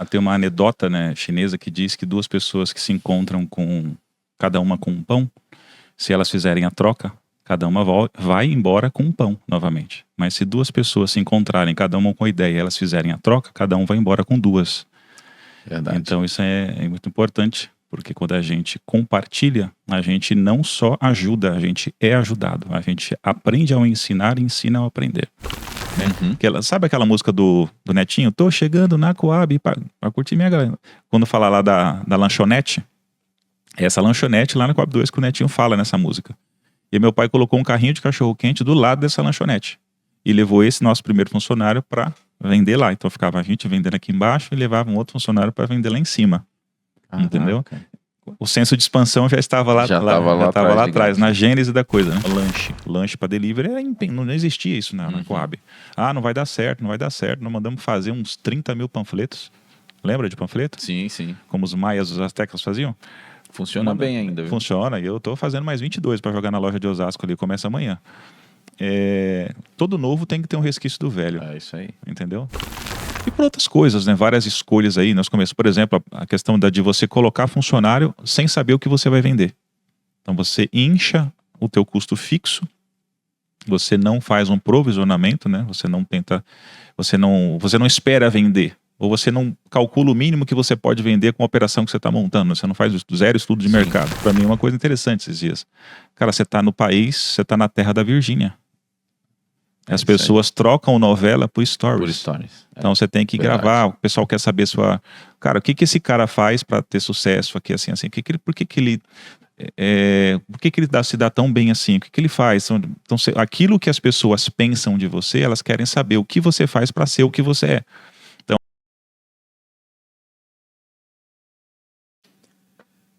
Tem uma anedota, né, chinesa que diz que duas pessoas que se encontram com cada uma com um pão, se elas fizerem a troca, cada uma vai embora com um pão novamente. Mas se duas pessoas se encontrarem, cada uma com a ideia, e elas fizerem a troca, cada um vai embora com duas. Verdade. Então isso é muito importante, porque quando a gente compartilha, a gente não só ajuda, a gente é ajudado. A gente aprende ao ensinar e ensina ao aprender. Sabe aquela música do Netinho? Tô chegando na Coab pra curtir minha galera. Quando fala lá da lanchonete, é essa lanchonete lá na Coab 2 que o Netinho fala nessa música. E meu pai colocou um carrinho de cachorro-quente do lado dessa lanchonete. E levou esse nosso primeiro funcionário para vender lá. Então ficava a gente vendendo aqui embaixo e levava um outro funcionário para vender lá em cima. Entendeu? O senso de expansão já estava lá, atrás, na gênese da coisa, né? Lanche para delivery, não existia isso na Coab. Não vai dar certo, não vai dar certo. Nós mandamos fazer uns 30 mil panfletos. Lembra de panfleto? Sim, sim. Como os maias, os astecas faziam? Funciona bem ainda, viu? Funciona, e eu tô fazendo mais 22 para jogar na loja de Osasco ali, começa amanhã. Todo novo tem que ter um resquício do velho. É isso aí. Entendeu? E por outras coisas, né? Várias escolhas aí. Nós começamos, por exemplo, a questão de você colocar funcionário sem saber o que você vai vender. Então você incha o teu custo fixo, você não faz um provisionamento, né? Você não espera vender. Ou você não calcula o mínimo que você pode vender com a operação que você está montando. Você não faz zero estudo de mercado. Para mim é uma coisa interessante esses dias. Cara, você está no país, você está na terra da Virgínia. As pessoas trocam novela por stories. Então você tem que gravar, o pessoal quer saber cara, o que esse cara faz para ter sucesso aqui, assim, por que ele se dá tão bem assim? O que ele faz? Então, aquilo que as pessoas pensam de você, elas querem saber o que você faz para ser o que você é.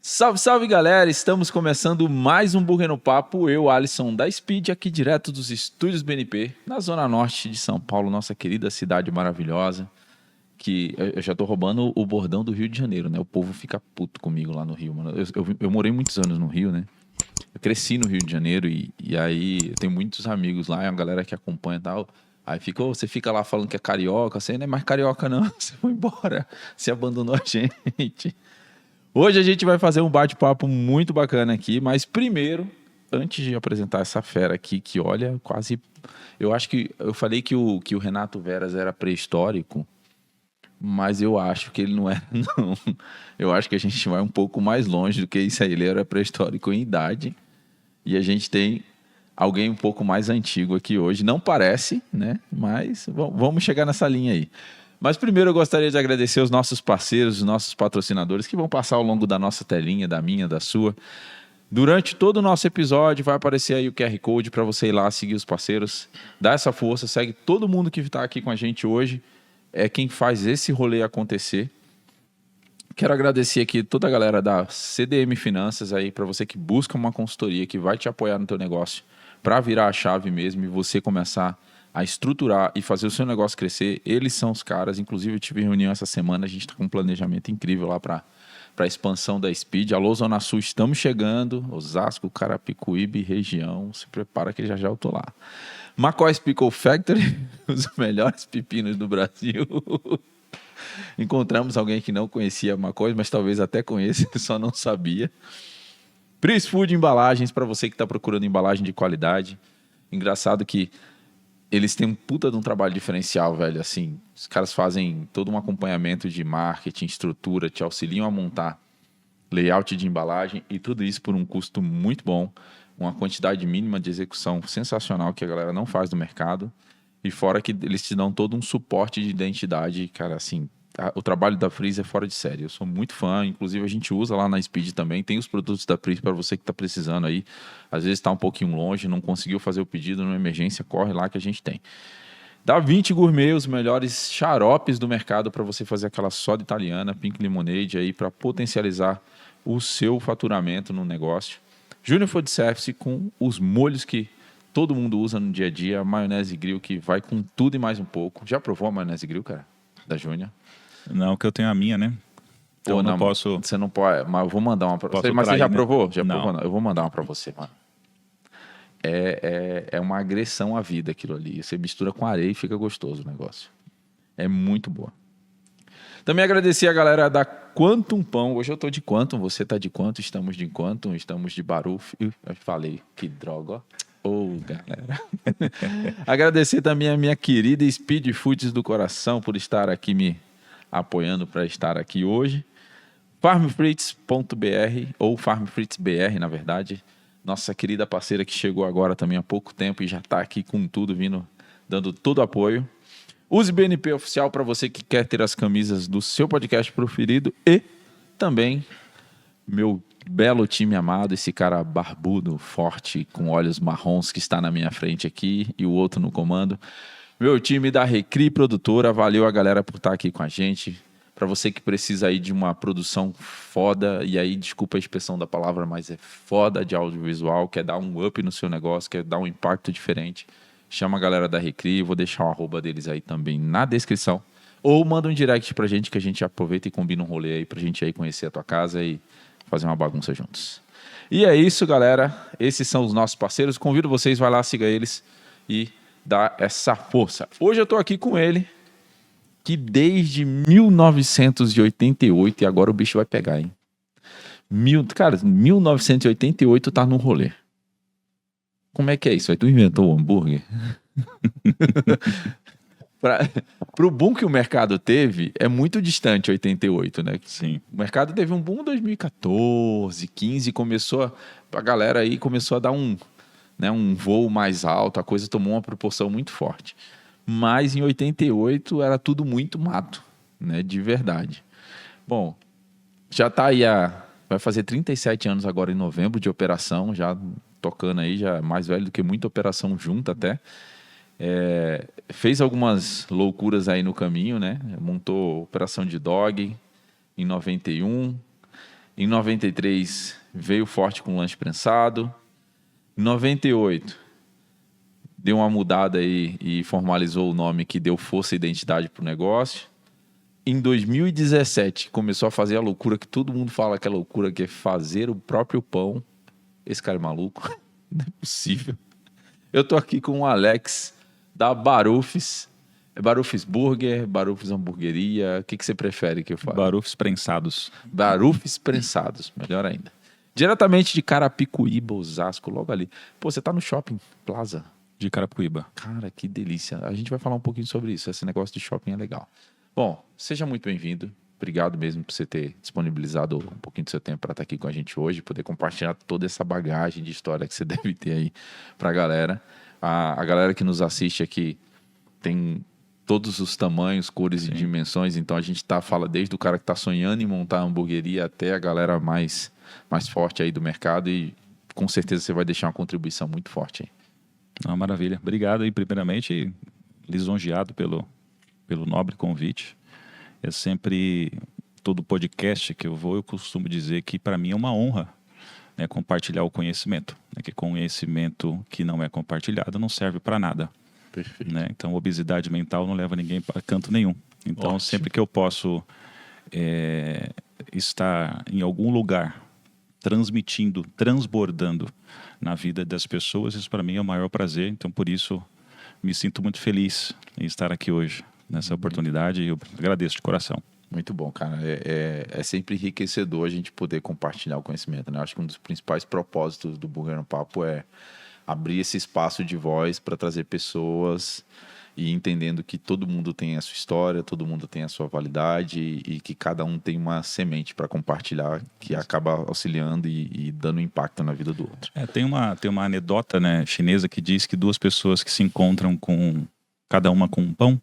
Salve, salve, galera! Estamos começando mais um Burger no Papo. Eu, Alisson, da Speed, aqui direto dos estúdios BNP, na zona norte de São Paulo, nossa querida cidade maravilhosa, que eu já tô roubando o bordão do Rio de Janeiro, né? O povo fica puto comigo lá no Rio, mano. Eu morei muitos anos no Rio, né? Eu cresci no Rio de Janeiro e aí eu tenho muitos amigos lá, é uma galera que acompanha e tal. Aí você fica lá falando que é carioca, você não é mais carioca não, você foi embora, você abandonou a gente. Hoje a gente vai fazer um bate-papo muito bacana aqui, mas primeiro, antes de apresentar essa fera aqui, que olha, quase... Eu acho que eu falei que o Renato Veras era pré-histórico, mas eu acho que ele não era, não. Eu acho que a gente vai um pouco mais longe do que isso aí. Ele era pré-histórico em idade, e a gente tem alguém um pouco mais antigo aqui hoje. Não parece, né? Mas vamos chegar nessa linha aí. Mas primeiro eu gostaria de agradecer os nossos parceiros, os nossos patrocinadores que vão passar ao longo da nossa telinha, da minha, da sua. Durante todo o nosso episódio vai aparecer aí o QR Code para você ir lá seguir os parceiros. Dá essa força, segue todo mundo que está aqui com a gente hoje. É quem faz esse rolê acontecer. Quero agradecer aqui toda a galera da CDM Finanças aí, para você que busca uma consultoria que vai te apoiar no teu negócio, para virar a chave mesmo e você começar a estruturar e fazer o seu negócio crescer. Eles são os caras. Inclusive eu tive reunião essa semana, a gente está com um planejamento incrível lá para a expansão da Speed. Alô, Zona Sul, estamos chegando. Osasco, Carapicuíba, região. Se prepara que já eu tô lá. McCoy's Pickle Factory, os melhores pepinos do Brasil. Encontramos alguém que não conhecia McCoy's, mas talvez até conheça, só não sabia. Pris Food Embalagens, para você que está procurando embalagem de qualidade. Engraçado que eles têm um puta de um trabalho diferencial, velho. Assim, os caras fazem todo um acompanhamento de marketing, estrutura, te auxiliam a montar layout de embalagem e tudo isso por um custo muito bom, uma quantidade mínima de execução sensacional que a galera não faz no mercado. E fora que eles te dão todo um suporte de identidade, cara, assim, o trabalho da Pris é fora de série. Eu sou muito fã, inclusive a gente usa lá na Speed também. Tem os produtos da Pris para você que está precisando aí. Às vezes está um pouquinho longe, não conseguiu fazer o pedido numa emergência, corre lá que a gente tem. Da 20 Gourmet, os melhores xaropes do mercado para você fazer aquela soda italiana, Pink Lemonade aí para potencializar o seu faturamento no negócio. Junior Food Service com os molhos que todo mundo usa no dia a dia, a maionese grill que vai com tudo e mais um pouco. Já provou a maionese grill, cara? Da Júnior? Não, que eu tenho a minha, né? Então não posso... Você não pode... Mas eu vou mandar uma pra você. Mas você já provou? Já não. provou? Não. Eu vou mandar uma pra você, mano. É uma agressão à vida aquilo ali. Você mistura com areia e fica gostoso o negócio. É muito boa. Também agradecer a galera da Quantum Pão. Hoje eu tô de Quantum, você tá de Quantum, estamos de Quantum, estamos de Baruf. Eu falei, que droga, ó. Ô, galera. Agradecer também a minha querida Speed Foods do coração por estar aqui me apoiando para estar aqui hoje. Farmfrites.br ou FarmFritesBR, na verdade. Nossa querida parceira que chegou agora também há pouco tempo e já está aqui com tudo, vindo, dando todo o apoio. Use BNP Oficial para você que quer ter as camisas do seu podcast preferido. E também meu belo time amado, esse cara barbudo, forte, com olhos marrons que está na minha frente aqui e o outro no comando. Meu time da Recri Produtora, valeu a galera por estar aqui com a gente. Para você que precisa aí de uma produção foda, e aí desculpa a expressão da palavra, mas é foda de audiovisual, quer dar um up no seu negócio, quer dar um impacto diferente, chama a galera da Recri, vou deixar o arroba deles aí também na descrição. Ou manda um direct pra gente que a gente aproveita e combina um rolê aí pra gente aí conhecer a tua casa e fazer uma bagunça juntos. E é isso, galera. Esses são os nossos parceiros. Convido vocês, vai lá, siga eles e dá essa força. Hoje eu tô aqui com ele, que desde 1988, e agora o bicho vai pegar, hein? Cara, 1988 tá no rolê. Como é que é isso? Aí tu inventou o hambúrguer? Pro boom que o mercado teve, é muito distante 88, né? Sim. O mercado teve um boom em 2014, 15, a galera aí começou a dar um voo mais alto, a coisa tomou uma proporção muito forte. Mas em 88 era tudo muito mato, né? De verdade. Bom, já tá aí vai fazer 37 anos agora em novembro de operação, já tocando aí, já mais velho do que muita operação junta até. Fez algumas loucuras aí no caminho, né? Montou operação de dog em 91. Em 93 veio forte com lanche prensado. Em 98 deu uma mudada aí e formalizou o nome que deu força e identidade pro negócio. Em 2017 começou a fazer a loucura que todo mundo fala que é loucura, que é fazer o próprio pão. Esse cara é maluco? Não é possível. Eu tô aqui com o Alex da Barufs. É Barufs Burger, Barufs Hamburgueria. O que você prefere que eu fale? Barufs prensados. Barufs prensados, melhor ainda. Diretamente de Carapicuíba, Osasco, logo ali. Pô, você tá no Shopping Plaza de Carapicuíba. Cara, que delícia. A gente vai falar um pouquinho sobre isso. Esse negócio de shopping é legal. Bom, seja muito bem-vindo. Obrigado mesmo por você ter disponibilizado um pouquinho do seu tempo para estar aqui com a gente hoje, poder compartilhar toda essa bagagem de história que você deve ter aí para a galera. A galera que nos assiste aqui tem todos os tamanhos, cores Sim. e dimensões, então a gente fala desde o cara que está sonhando em montar a hamburgueria até a galera mais forte aí do mercado e com certeza você vai deixar uma contribuição muito forte aí. Maravilha. Obrigado aí, primeiramente, lisonjeado pelo nobre convite. É sempre, todo podcast que eu costumo dizer que para mim é uma honra, né, compartilhar o conhecimento. Né, que conhecimento que não é compartilhado não serve para nada. Perfeito. Né? Então, obesidade mental não leva ninguém para canto nenhum. Então, Ótimo. Sempre que eu posso estar em algum lugar transmitindo, transbordando na vida das pessoas, isso para mim é o maior prazer. Então, por isso, me sinto muito feliz em estar aqui hoje, nessa oportunidade, e eu agradeço de coração. Muito bom, cara. É sempre enriquecedor a gente poder compartilhar o conhecimento, né? Acho que um dos principais propósitos do Burger no Papo é abrir esse espaço de voz para trazer pessoas e entendendo que todo mundo tem a sua história, todo mundo tem a sua validade e que cada um tem uma semente para compartilhar que acaba auxiliando e dando impacto na vida do outro. Tem uma anedota, né, chinesa que diz que duas pessoas que se encontram cada uma com um pão,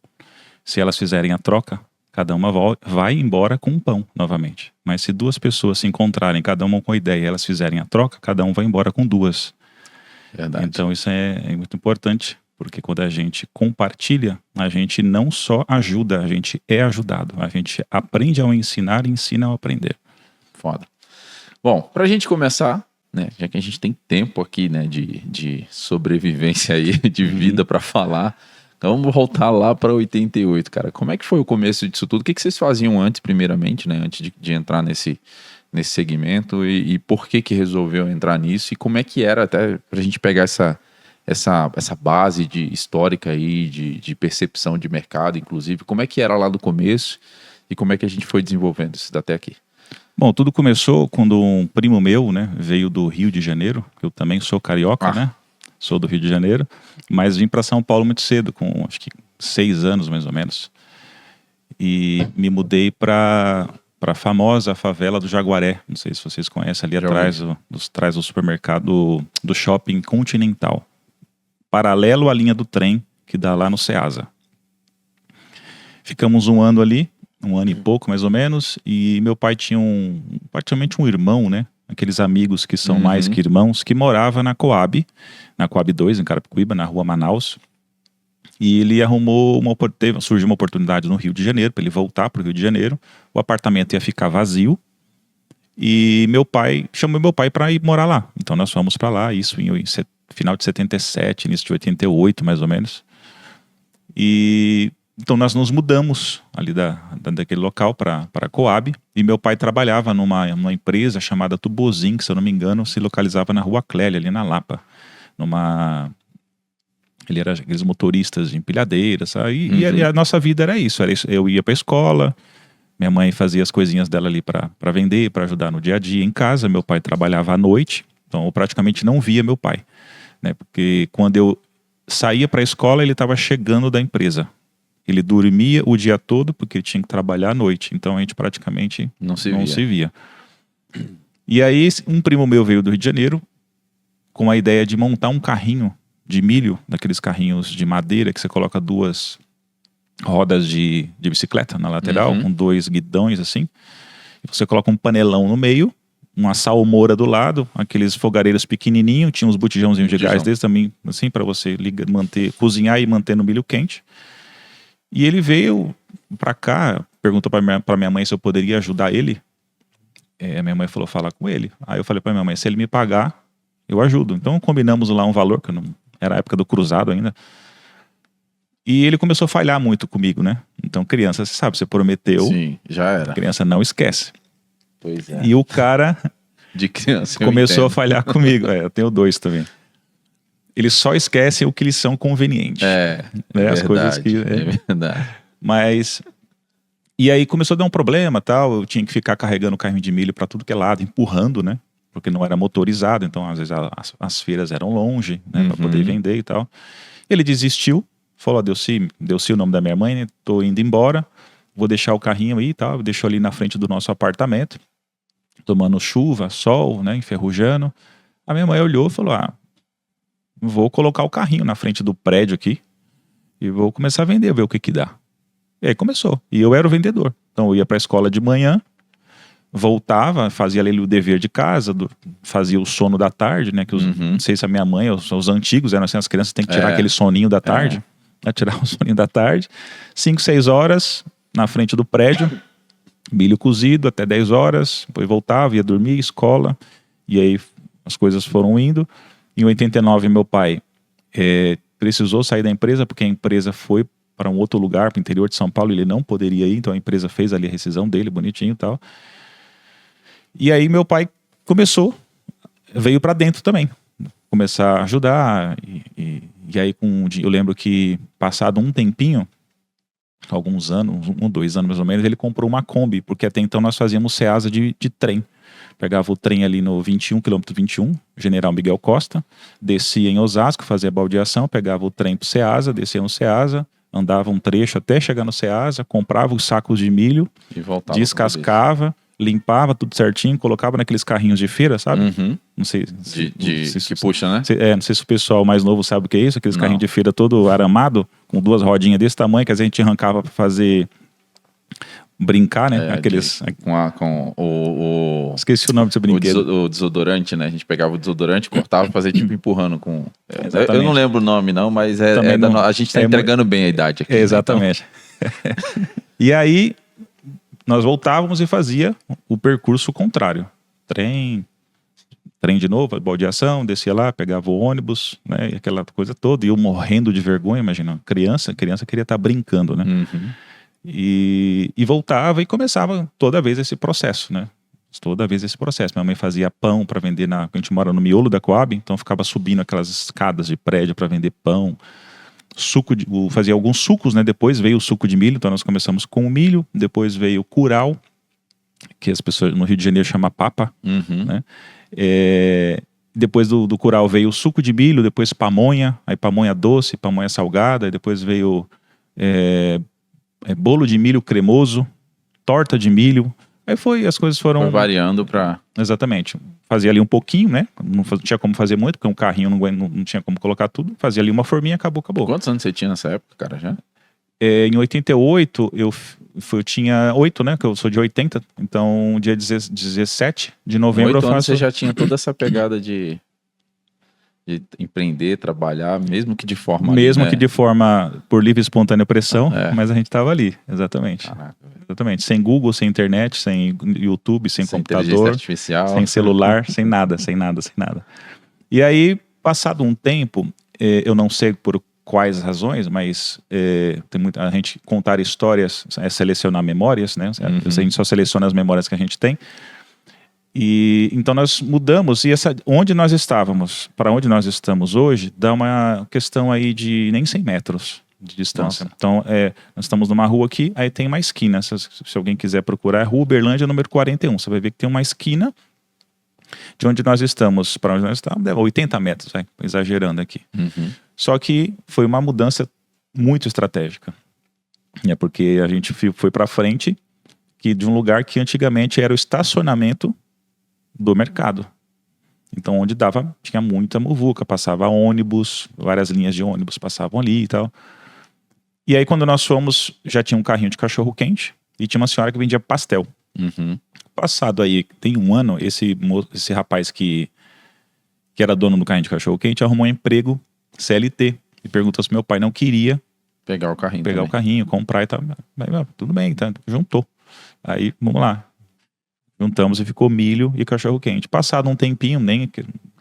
se elas fizerem a troca, cada uma vai embora com um pão novamente. Mas se duas pessoas se encontrarem, cada uma com a ideia, e elas fizerem a troca, cada um vai embora com duas. Verdade. Então isso é muito importante. Porque quando a gente compartilha, a gente não só ajuda, a gente é ajudado. A gente aprende ao ensinar e ensina ao aprender. Foda. Bom, pra gente começar, né, já que a gente tem tempo aqui, né, de sobrevivência aí, de vida pra falar, então vamos voltar lá pra 88, cara. Como é que foi o começo disso tudo? O que vocês faziam antes, primeiramente, né, antes de entrar nesse segmento e por que resolveu entrar nisso? E como é que era, até pra gente pegar essa base histórica aí, de percepção de mercado, inclusive, como é que era lá do começo E como é que a gente foi desenvolvendo isso até aqui? Bom, tudo começou quando um primo meu, né, veio do Rio de Janeiro. Eu também sou carioca, né? Sou do Rio de Janeiro, mas vim para São Paulo muito cedo, com acho que 6 anos mais ou menos. E me mudei para a famosa favela do Jaguaré. Não sei se vocês conhecem, ali atrás do supermercado do Shopping Continental. Paralelo à linha do trem que dá lá no Ceasa. Ficamos um ano ali, um ano e pouco mais ou menos, e meu pai tinha praticamente um irmão, né? Aqueles amigos que são mais que irmãos, que morava na Coab 2, em Carapicuíba, na rua Manaus. E ele surgiu uma oportunidade no Rio de Janeiro, para ele voltar para o Rio de Janeiro. O apartamento ia ficar vazio, e chamou meu pai para ir morar lá. Então nós fomos para lá, isso em final de 77, início de 88, mais ou menos. E então nós nos mudamos ali daquele local para a Coab, e meu pai trabalhava numa empresa chamada Tubozin, que se eu não me engano se localizava na Rua Clélia, ali na Lapa. Ele era aqueles motoristas de empilhadeiras, sabe? E a nossa vida era isso. Eu ia para a escola, minha mãe fazia as coisinhas dela ali para vender, para ajudar no dia a dia em casa. Meu pai trabalhava à noite, então eu praticamente não via meu pai, né? Porque quando eu saía para a escola, ele estava chegando da empresa. Ele dormia o dia todo porque ele tinha que trabalhar à noite. Então a gente praticamente não se via. E aí um primo meu veio do Rio de Janeiro com a ideia de montar um carrinho de milho, daqueles carrinhos de madeira que você coloca 2 rodas de bicicleta na lateral, com 2 guidões assim. E você coloca um panelão no meio, uma salmoura do lado, aqueles fogareiros pequenininhos, tinha uns botijãozinhos de gás desses também, assim, para você cozinhar e manter no milho quente. E ele veio pra cá, perguntou pra minha mãe se eu poderia ajudar ele. A minha mãe falou, falar com ele. Aí eu falei pra minha mãe, se ele me pagar, eu ajudo. Então combinamos lá um valor, que não era a época do cruzado ainda. E ele começou a falhar muito comigo, né? Então criança, você sabe, você prometeu. Sim, já era. A criança não esquece. Pois é. E o cara de criança começou a falhar comigo. Eu tenho 2 também. Eles só esquecem o que lhes são convenientes. Né? As coisas que... É verdade. Mas... E aí começou a dar um problema, tal. Eu tinha que ficar carregando o carrinho de milho para tudo que é lado, empurrando, né? Porque não era motorizado, então às vezes as feiras eram longe, né? Para poder vender e tal. Ele desistiu, falou, Delci o nome da minha mãe, né? Tô indo embora, vou deixar o carrinho aí e tal. Deixou ali na frente do nosso apartamento, tomando chuva, sol, né? Enferrujando. A minha mãe olhou e falou, vou colocar o carrinho na frente do prédio aqui e vou começar a vender, ver o que dá. E aí começou. E eu era o vendedor. Então eu ia para a escola de manhã, voltava, fazia ali o dever de casa, fazia o sono da tarde, né? Que não sei se a minha mãe, os antigos eram assim, as crianças têm que tirar aquele soninho da tarde, né, tirar o soninho da tarde. 5, 6 horas na frente do prédio, milho cozido até 10 horas, depois voltava, ia dormir, escola, e aí as coisas foram indo. Em 89, meu pai precisou sair da empresa, porque a empresa foi para um outro lugar, para o interior de São Paulo, ele não poderia ir, então a empresa fez ali a rescisão dele, bonitinho e tal. E aí meu pai veio para dentro também, começar a ajudar, e aí eu lembro que passado um tempinho, alguns anos, 2 anos mais ou menos, ele comprou uma Kombi, porque até então nós fazíamos Ceasa de trem. Pegava o trem ali no quilômetro 21, General Miguel Costa, descia em Osasco, fazia baldeação, pegava o trem pro Ceasa, descia no Ceasa, andava um trecho até chegar no Ceasa, comprava os sacos de milho, e voltava, descascava, limpava tudo certinho, colocava naqueles carrinhos de feira, sabe? Não sei que puxa, né? Não sei se o pessoal mais novo sabe o que é isso, aqueles carrinhos de feira todo aramado, com 2 rodinhas desse tamanho, que a gente arrancava para fazer... brincar, né? Aqueles... com o... Esqueci o nome desse brinquedo. O desodorante, né? A gente pegava o desodorante, cortava, fazia tipo empurrando com... Eu não lembro o nome não, mas a gente tá entregando bem a idade aqui. Exatamente. Né? E aí, nós voltávamos e fazia o percurso contrário. Trem de novo, baldeação, descia lá, pegava o ônibus, né? E aquela coisa toda. E eu morrendo de vergonha, imagina. Criança queria estar brincando, né? E voltava e começava toda vez esse processo, né? Toda vez esse processo. Minha mãe fazia pão para vender a gente mora no miolo da Coab, então ficava subindo aquelas escadas de prédio para vender pão. fazia alguns sucos, né? Depois veio o suco de milho, então nós começamos com o milho, depois veio o curau, que as pessoas no Rio de Janeiro chamam papa, né? Depois do curau veio o suco de milho, depois pamonha, aí pamonha doce, pamonha salgada, aí depois veio bolo de milho cremoso, torta de milho. Aí as coisas foram... Foi variando pra... Exatamente. Fazia ali um pouquinho, né? Não tinha como fazer muito, porque um carrinho não tinha como colocar tudo. Fazia ali uma forminha, acabou. Quantos anos você tinha nessa época, cara, já? Em 88, eu tinha 8, né? Que eu sou de 80. Então, dia 17 de novembro eu faço... você já tinha toda essa pegada de empreender, trabalhar, mesmo que de forma... Mesmo que de forma por livre e espontânea pressão, É. mas a gente estava ali, exatamente. Caraca, Exatamente. Sem Google, sem internet, sem YouTube, sem inteligência computador, artificial. sem celular, sem nada. E aí, passado um tempo, eu não sei por quais razões, mas tem a gente contar histórias é selecionar memórias, né? A gente só seleciona as memórias que a gente tem. E então nós mudamos, e onde nós estávamos, para onde nós estamos hoje, dá uma questão aí de nem 100 metros de distância. Nossa. Então, nós estamos numa rua aqui, aí tem uma esquina, se alguém quiser procurar, é Rua Uberlândia, número 41, você vai ver que tem uma esquina de onde nós estamos, para onde nós estamos, 80 metros, exagerando aqui. Só que foi uma mudança muito estratégica, porque a gente foi para frente de um lugar que antigamente era o estacionamento do mercado. Então, onde tinha muita muvuca, passava ônibus, várias linhas de ônibus passavam ali e tal. E aí, quando nós fomos, já tinha um carrinho de cachorro-quente e tinha uma senhora que vendia pastel. Passado aí, tem um ano, esse rapaz que era dono do carrinho de cachorro-quente arrumou um emprego CLT e perguntou se meu pai não queria pegar o carrinho, comprar e tal. Mas, tudo bem, tá, juntou. Aí, vamos lá. Juntamos e ficou milho e cachorro-quente. Passado um tempinho, nem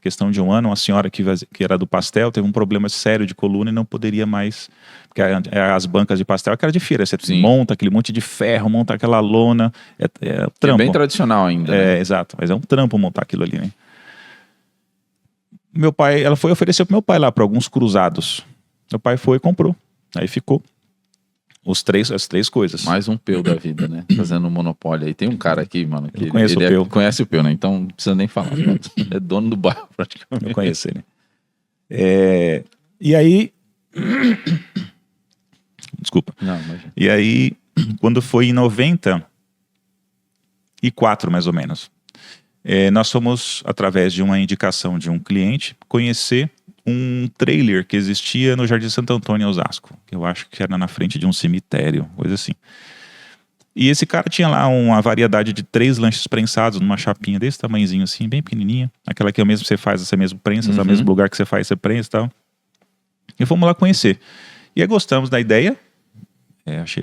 questão de um ano, uma senhora que era do pastel teve um problema sério de coluna e não poderia mais, porque as bancas de pastel, aquela de feira, você monta aquele monte de ferro, monta aquela lona, trampo. É bem tradicional ainda, né? Exato, mas é um trampo montar aquilo ali, né? Ela foi oferecer pro meu pai lá, para alguns cruzados. Meu pai foi e comprou. Aí ficou. As três coisas. Mais um peu da vida, né? Fazendo um monopólio aí. Tem um cara aqui, mano, que conhece o peu. Conhece o peu, né? Então não precisa nem falar. É dono do bairro, praticamente. Eu conheço ele. E aí... Desculpa. Não, imagina. E aí, quando foi em 94, mais ou menos, nós fomos, através de uma indicação de um cliente, conhecer um trailer que existia no Jardim Santo Antônio, em Osasco, que eu acho que era na frente de um cemitério, coisa assim. E esse cara tinha lá uma variedade de 3 lanches prensados numa chapinha desse tamanhozinho assim, bem pequenininha, aquela que você faz, você mesmo prensa, é o mesmo lugar que você faz, você prensa e tal. E fomos lá conhecer. E aí gostamos da ideia,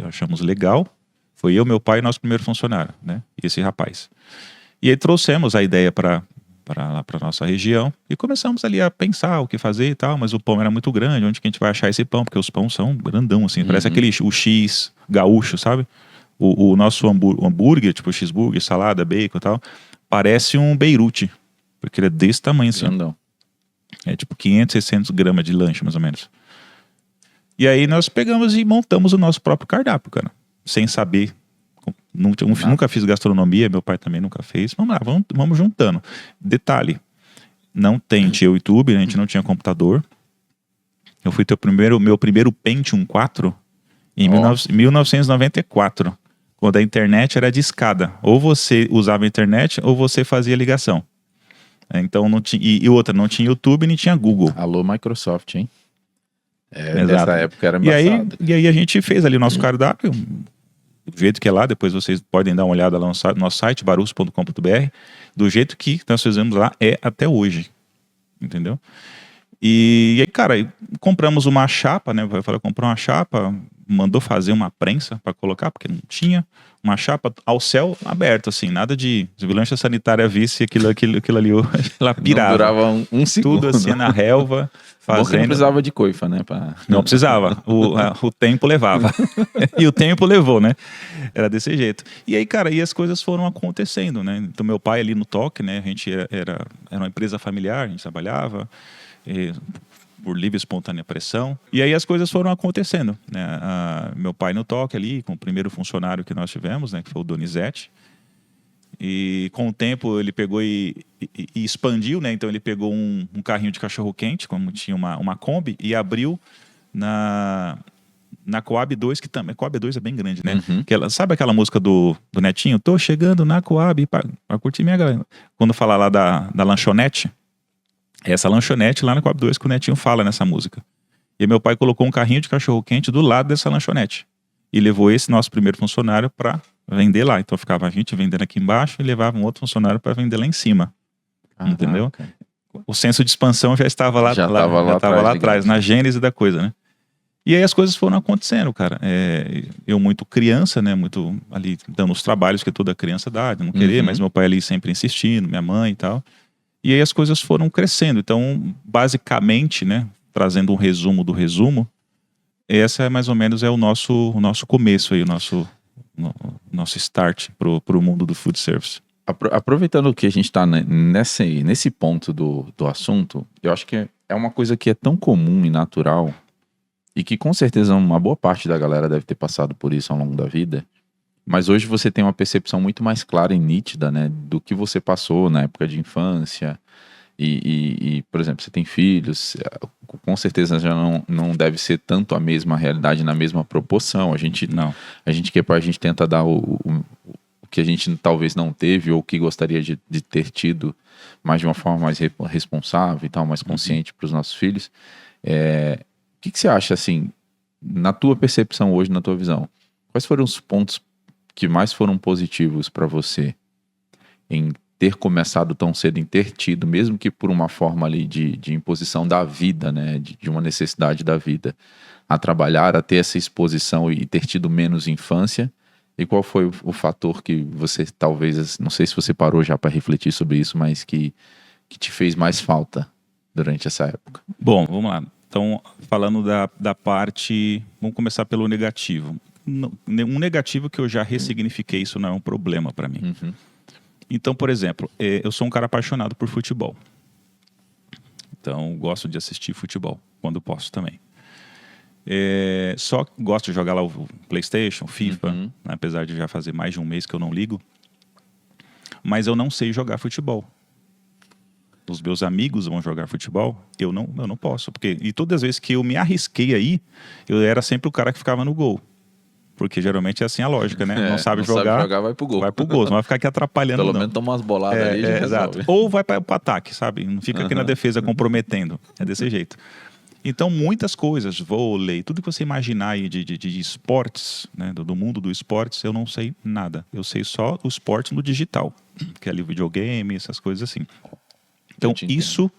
achamos legal, foi eu, meu pai e nosso primeiro funcionário, né, e esse rapaz. E aí trouxemos a ideia para lá para nossa região e começamos ali a pensar o que fazer e tal, mas o pão era muito grande, onde que a gente vai achar esse pão? Porque os pães são grandão assim, parece o X gaúcho, sabe? O nosso hambúrguer, tipo cheeseburger, salada, bacon e tal, parece um Beirute, porque ele é desse tamanho assim. Grandão. É tipo 500, 600 gramas de lanche, mais ou menos. E aí nós pegamos e montamos o nosso próprio cardápio, cara, sem saber. Nunca fiz gastronomia, meu pai também nunca fez. Vamos lá, vamos juntando. Detalhe, não tinha YouTube, a gente não tinha computador. Eu fui ter meu primeiro Pentium 4 em 1994, quando a internet era discada. Ou você usava a internet ou você fazia ligação. Então não tinha, e outra, não tinha YouTube nem tinha Google. Alô, Microsoft, hein? Nessa época era embaçado. E aí a gente fez ali o nosso cardápio, do jeito que é lá, depois vocês podem dar uma olhada lá no nosso site, barus.com.br, do jeito que nós fizemos lá até hoje, entendeu? E aí, cara, compramos uma chapa, né? Vai falar, comprou uma chapa, mandou fazer uma prensa para colocar, porque não tinha, uma chapa ao céu aberto, assim, nada de vigilância sanitária visse aquilo ali, ela pirava. Não durava um segundo. Tudo assim na relva. Bom que não precisava de coifa, né? Não precisava, o tempo levava. E o tempo levou, né? Era desse jeito. E aí, cara, as coisas foram acontecendo, né? Então, meu pai ali no toque, né? A gente era uma empresa familiar, a gente trabalhava. por livre e espontânea pressão. E aí as coisas foram acontecendo, né? Meu pai no toque ali, com o primeiro funcionário que nós tivemos, né? Que foi o Donizete. E com o tempo ele pegou e expandiu, né? Então ele pegou um carrinho de cachorro-quente, como tinha uma Kombi, e abriu na Coab 2, que também... Coab 2 é bem grande, né? Sabe aquela música do Netinho? Tô chegando na Coab pra curtir minha galera. Quando fala lá da lanchonete, essa lanchonete lá na Coab 2 que o Netinho fala nessa música. E meu pai colocou um carrinho de cachorro-quente do lado dessa lanchonete. E levou esse nosso primeiro funcionário para vender lá. Então ficava a gente vendendo aqui embaixo e levava um outro funcionário para vender lá em cima. Caraca. Entendeu? O senso de expansão já estava lá atrás, na gênese da coisa, né? E aí as coisas foram acontecendo, cara. Eu muito criança, né? Muito ali dando os trabalhos que toda criança dá, de não querer, mas meu pai ali sempre insistindo, minha mãe e tal. E aí as coisas foram crescendo. Então, basicamente, né? Trazendo um resumo do resumo, essa é mais ou menos o nosso começo aí, o nosso start pro mundo do food service. Aproveitando que a gente está nesse ponto do assunto, eu acho que é uma coisa que é tão comum e natural e que com certeza uma boa parte da galera deve ter passado por isso ao longo da vida, mas hoje você tem uma percepção muito mais clara e nítida, né, do que você passou na época de infância e por exemplo, você tem filhos, com certeza já não deve ser tanto a mesma realidade na mesma proporção. A gente tenta dar o que a gente talvez não teve ou que gostaria de ter tido, mas de uma forma mais responsável e tal, mais consciente para os nossos filhos. O que você acha, assim, na tua percepção hoje, na tua visão, quais foram os pontos que mais foram positivos para você em ter começado tão cedo, em ter tido, mesmo que por uma forma ali de imposição da vida, né, de uma necessidade da vida, a trabalhar, a ter essa exposição e ter tido menos infância? E qual foi o fator que você talvez, não sei se você parou já para refletir sobre isso, mas que te fez mais falta durante essa época? Bom, vamos lá. Então, falando da parte... Vamos começar pelo negativo. Um negativo que eu já ressignifiquei, isso não é um problema para mim. Então, por exemplo, eu sou um cara apaixonado por futebol. Então, gosto de assistir futebol, quando posso também. Só gosto de jogar lá o PlayStation, FIFA, né, apesar de já fazer mais de um mês que eu não ligo. Mas eu não sei jogar futebol. Os meus amigos vão jogar futebol, eu não posso. E todas as vezes que eu me arrisquei aí, eu era sempre o cara que ficava no gol. Porque geralmente é assim a lógica, né? Não sabe jogar, vai pro gol. Vai pro gol, não vai ficar aqui atrapalhando. Pelo menos toma umas boladas ali e já exato. Ou vai para o ataque, sabe? Não fica aqui na defesa comprometendo. É desse jeito. Então, muitas coisas, vôlei, tudo que você imaginar aí de esportes, né, do mundo do esportes, eu não sei nada. Eu sei só o esporte no digital, que é ali o videogame, essas coisas assim. Então, isso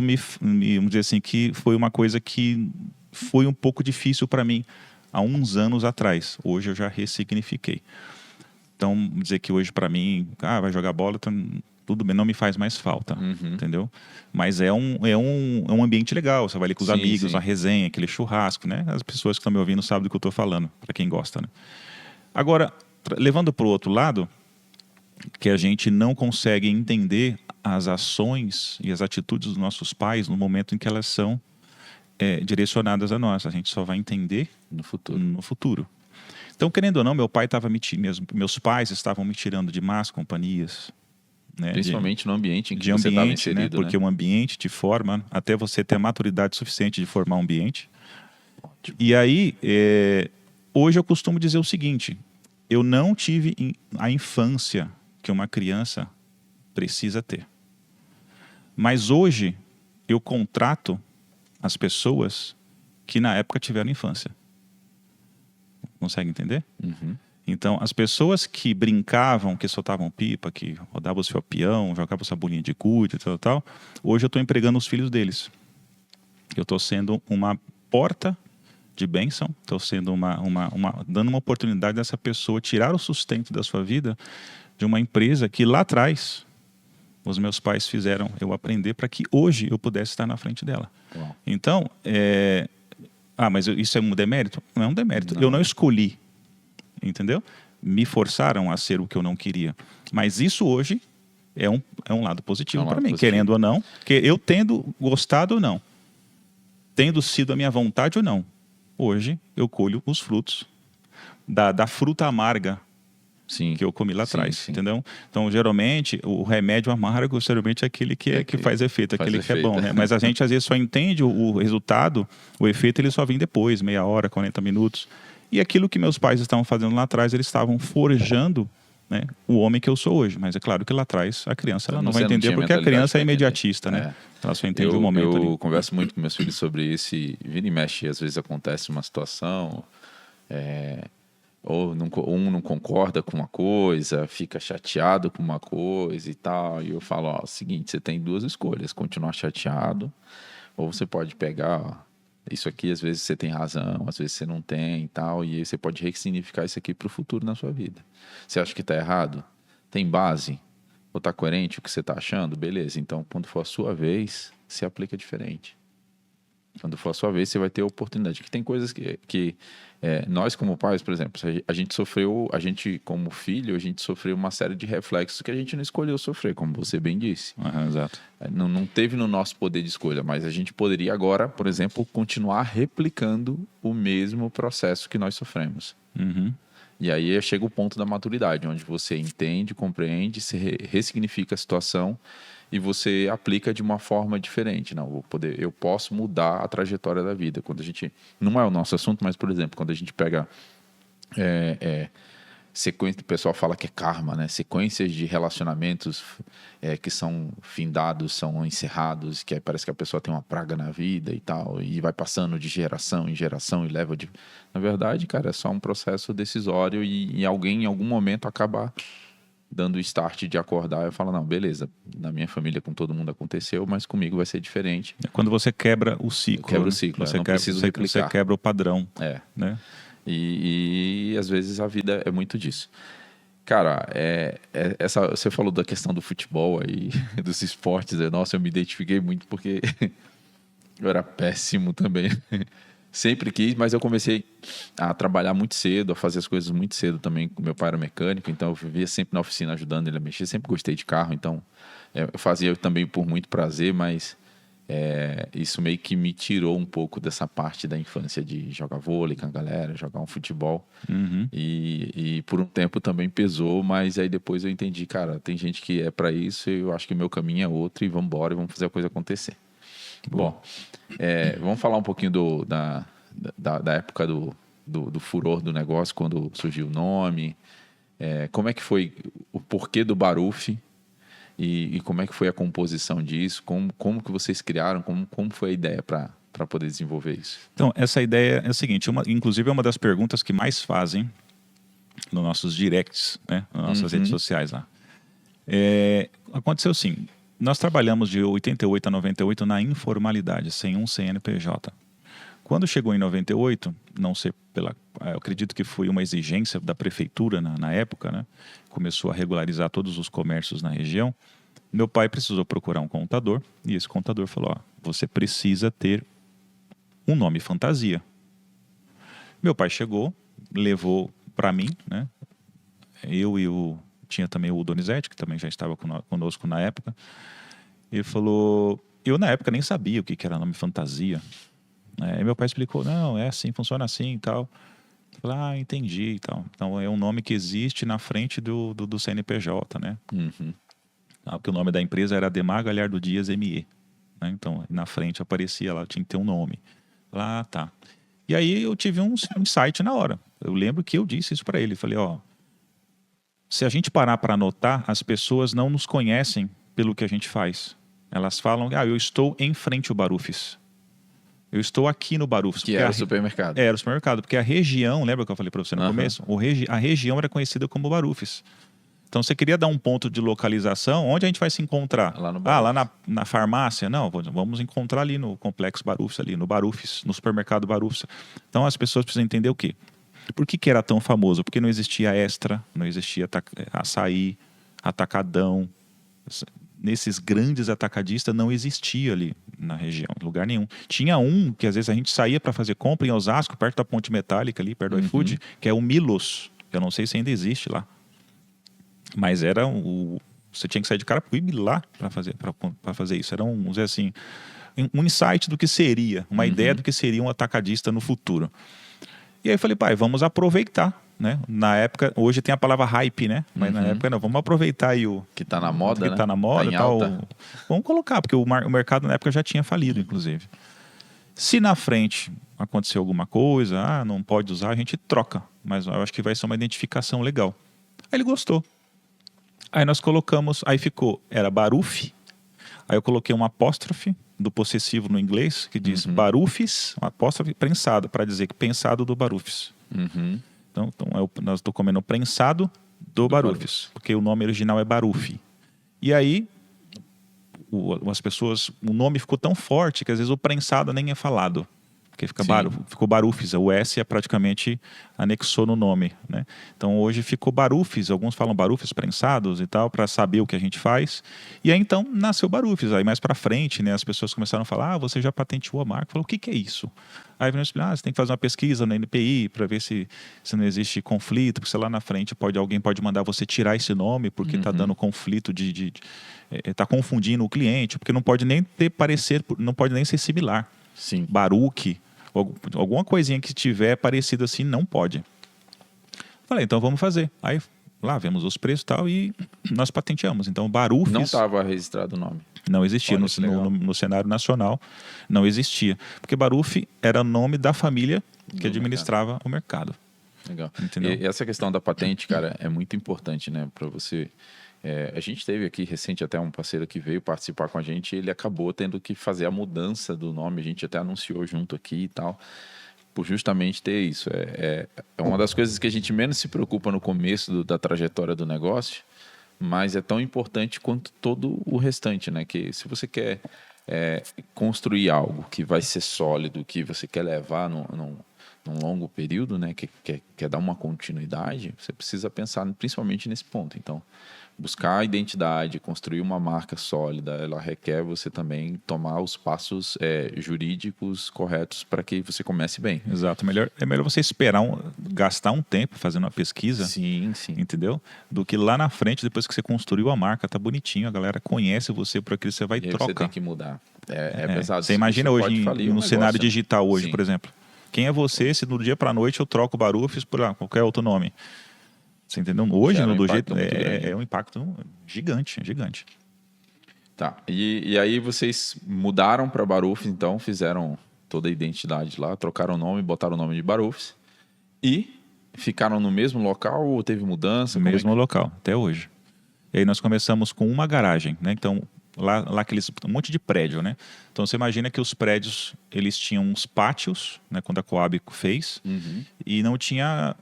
me, vamos dizer assim, que foi uma coisa que foi um pouco difícil para mim há uns anos atrás. Hoje eu já ressignifiquei. Então, vamos dizer que hoje para mim, vai jogar bola, então, tudo bem, não me faz mais falta, entendeu? Mas é um ambiente legal, você vai ali com os amigos, a resenha, aquele churrasco, né? As pessoas que estão me ouvindo sabem do que eu estou falando, para quem gosta, né? Agora, levando para o outro lado, que a gente não consegue entender as ações e as atitudes dos nossos pais no momento em que elas são direcionadas a nós. A gente só vai entender no futuro. Então, querendo ou não, meus pais estavam me tirando de más companhias. Né, principalmente no ambiente em que você estava inserido. Né, porque o ambiente te forma até você ter a maturidade suficiente de formar um ambiente. Ótimo. E aí, hoje eu costumo dizer o seguinte, eu não tive a infância que uma criança precisa ter. Mas hoje eu contrato as pessoas que na época tiveram infância. Consegue entender? Então, as pessoas que brincavam, que soltavam pipa, que rodavam o seu peão, jogavam sua bolinha de gude, tal, hoje eu estou empregando os filhos deles. Eu estou sendo uma porta de bênção, estou sendo dando uma oportunidade dessa pessoa tirar o sustento da sua vida de uma empresa que lá atrás os meus pais fizeram eu aprender para que hoje eu pudesse estar na frente dela. Uau. Então, mas isso é um demérito? Não é um demérito. Não. Eu não escolhi, entendeu? Me forçaram a ser o que eu não queria. Mas isso hoje é um lado positivo para mim, positivo. querendo ou não. Porque eu tendo gostado ou não, tendo sido a minha vontade ou não, hoje eu colho os frutos da fruta amarga Sim. que eu comi lá atrás, Sim. entendeu? Então, geralmente, o remédio amargo, geralmente, é aquele que faz efeito, aquele que é bom, né? Mas a gente, às vezes, só entende o resultado, o efeito, ele só vem depois, meia hora, 40 minutos. E aquilo que meus pais estavam fazendo lá atrás, eles estavam forjando, né, o homem que eu sou hoje. Mas é claro que lá atrás a criança ela não vai entender, porque a criança é imediatista, né? Ela só entende o momento ali. Eu converso muito com meus filhos sobre isso e vira e mexe, às vezes acontece uma situação... ou um não concorda com uma coisa, fica chateado com uma coisa e tal, e eu falo, ó, seguinte, você tem duas escolhas, continuar chateado, ou você pode pegar, ó, isso aqui, às vezes você tem razão, às vezes você não tem e tal, e aí você pode ressignificar isso aqui para o futuro na sua vida. Você acha que está errado? Tem base? Ou está coerente o que você está achando? Beleza, então quando for a sua vez, se aplica diferente. Quando for a sua vez, você vai ter a oportunidade. Que tem coisas que nós, como pais, por exemplo, a gente como filho, a gente sofreu uma série de reflexos que a gente não escolheu sofrer, como você bem disse. Exato. Não teve no nosso poder de escolha, mas a gente poderia agora, por exemplo, continuar replicando o mesmo processo que nós sofremos. Uhum. E aí chega o ponto da maturidade, onde você entende, compreende, se ressignifica a situação e você aplica de uma forma diferente. Não, eu posso mudar a trajetória da vida. Quando a gente, não é o nosso assunto, mas, por exemplo, quando a gente pega sequência, o pessoal fala que é karma, né? Sequências de relacionamentos que são findados, são encerrados, que aí parece que a pessoa tem uma praga na vida e tal, e vai passando de geração em geração e leva de... Na verdade, cara, é só um processo decisório e alguém em algum momento acaba dando o start de acordar e fala, não, beleza, na minha família com todo mundo aconteceu, mas comigo vai ser diferente. É quando você quebra o ciclo. Quebra o ciclo, você quebra o padrão. Né? E às vezes a vida é muito disso. Cara, você falou da questão do futebol aí, dos esportes. Nossa, eu me identifiquei muito porque eu era péssimo também. Sempre quis, mas eu comecei a trabalhar muito cedo, a fazer as coisas muito cedo também. Meu pai era mecânico, então eu vivia sempre na oficina ajudando ele a mexer. Sempre gostei de carro, então eu fazia também por muito prazer, mas isso meio que me tirou um pouco dessa parte da infância de jogar vôlei com a galera, jogar um futebol. Uhum. E por um tempo também pesou, mas aí depois eu entendi, cara, tem gente que é para isso, eu acho que o meu caminho é outro e vamos embora e vamos fazer a coisa acontecer. Bom, vamos falar um pouquinho da época do furor do negócio, quando surgiu o nome. Como é que foi o porquê do Baruf e como é que foi a composição disso? Como que vocês criaram? Como foi a ideia para poder desenvolver isso? Então, essa ideia é a seguinte, inclusive é uma das perguntas que mais fazem nos nossos directs, né, nas nossas redes sociais lá. Aconteceu assim, nós trabalhamos de 88 a 98 na informalidade, sem um CNPJ. Quando chegou em 98, não sei eu acredito que foi uma exigência da prefeitura na época, né? Começou a regularizar todos os comércios na região. Meu pai precisou procurar um contador e esse contador falou: você precisa ter um nome fantasia. Meu pai chegou, levou para mim, né? Tinha também o Donizete, que também já estava conosco na época. Ele falou... Eu, na época, nem sabia o que era nome fantasia. Aí meu pai explicou, não, é assim, funciona assim e tal. Eu falei, entendi e tal. Então, é um nome que existe na frente do CNPJ, né? Uhum. Porque o nome da empresa era Ademar Galhardo Dias ME. Né? Então, na frente aparecia lá, tinha que ter um nome. Tá. E aí eu tive um insight na hora. Eu lembro que eu disse isso para ele. Falei, se a gente parar para anotar, as pessoas não nos conhecem pelo que a gente faz. Elas falam, eu estou em frente ao Barufis. Eu estou aqui no Barufis. Que era o supermercado. Era o supermercado, porque a região, lembra que eu falei para você no começo? A região era conhecida como Barufis. Então, você queria dar um ponto de localização, onde a gente vai se encontrar? Lá no Barufis. Lá na farmácia? Não, vamos encontrar ali no Complexo Barufis, ali no Barufis, no supermercado Barufis. Então, as pessoas precisam entender o quê? Por que era tão famoso? Porque não existia Extra, não existia Açaí, Atacadão. Nesses grandes atacadistas não existia ali na região, em lugar nenhum. Tinha um que às vezes a gente saía para fazer compra em Osasco, perto da Ponte Metálica ali, perto do iFood, que é o Milos. Eu não sei se ainda existe lá. Mas era Você tinha que sair de Carapicuíba e ir lá para fazer isso. Era vamos dizer assim, um insight do que seria, uma ideia do que seria um atacadista no futuro. E aí eu falei, pai, vamos aproveitar, né? Na época, hoje tem a palavra hype, né? Mas na época não, vamos aproveitar aí o... Que tá na moda, que né? tá na moda tá em tal. alta. Vamos colocar, porque o mercado na época já tinha falido, inclusive. Se na frente acontecer alguma coisa, não pode usar, a gente troca. Mas eu acho que vai ser uma identificação legal. Aí ele gostou. Aí nós colocamos, era Baruf. Aí eu coloquei uma apóstrofe do possessivo no inglês, que diz Barufes, uma apóstrofe prensada, para dizer que pensado do Barufes. Então nós estou comendo prensado do Barufes, porque o nome original é Baruf. E aí, as pessoas, o nome ficou tão forte que às vezes o prensado nem é falado. Porque ficou Barufes, o S praticamente anexou no nome, né? Então hoje ficou Barufes, alguns falam Barufes prensados e tal, para saber o que a gente faz. E aí então nasceu Barufes, aí mais para frente, né, as pessoas começaram a falar, você já patenteou a marca? Falou, o que é isso? Aí você tem que fazer uma pesquisa na NPI para ver se não existe conflito, porque sei lá na frente alguém pode mandar você tirar esse nome porque está dando conflito está confundindo o cliente, porque não pode nem ter parecer, não pode nem ser similar. Sim. Baruch, alguma coisinha que tiver parecido assim, não pode. Falei, então vamos fazer. Aí lá vemos os preços e tal e nós patenteamos. Então Barufes... Não estava registrado o nome. Não existia no cenário nacional, não existia. Porque Baruf era o nome da família que administrava o mercado. Legal. Entendeu? E essa questão da patente, cara, é muito importante, né? Para você... a gente teve aqui recente até um parceiro que veio participar com a gente e ele acabou tendo que fazer a mudança do nome. A gente até anunciou junto aqui e tal, por justamente ter isso. É uma das coisas que a gente menos se preocupa no começo da trajetória do negócio, mas é tão importante quanto todo o restante, né? Que se você quer construir algo que vai ser sólido, que você quer levar num longo período, né? Que quer dar uma continuidade, você precisa pensar principalmente nesse ponto. Então, buscar a identidade, construir uma marca sólida, ela requer você também tomar os passos jurídicos corretos para que você comece bem. Exato. É melhor você esperar, gastar um tempo fazendo uma pesquisa, sim. Entendeu? Do que lá na frente, depois que você construiu a marca, tá bonitinho, a galera conhece você, por aquilo você vai trocar. Você tem que mudar. É pesado. Você imagina hoje, no cenário digital hoje, Sim. por exemplo. Quem é você se do dia para a noite eu troco o Barufes por qualquer outro nome? Você entendeu? Hoje, é um impacto gigante. Tá. E aí vocês mudaram para Barufes, então, fizeram toda a identidade lá, trocaram o nome, botaram o nome de Barufes e ficaram no mesmo local ou teve mudança? No mesmo local, até hoje. E aí nós começamos com uma garagem, né? Então, lá um monte de prédio, né? Então você imagina que os prédios eles tinham uns pátios, né? Quando a Coab fez, e não tinha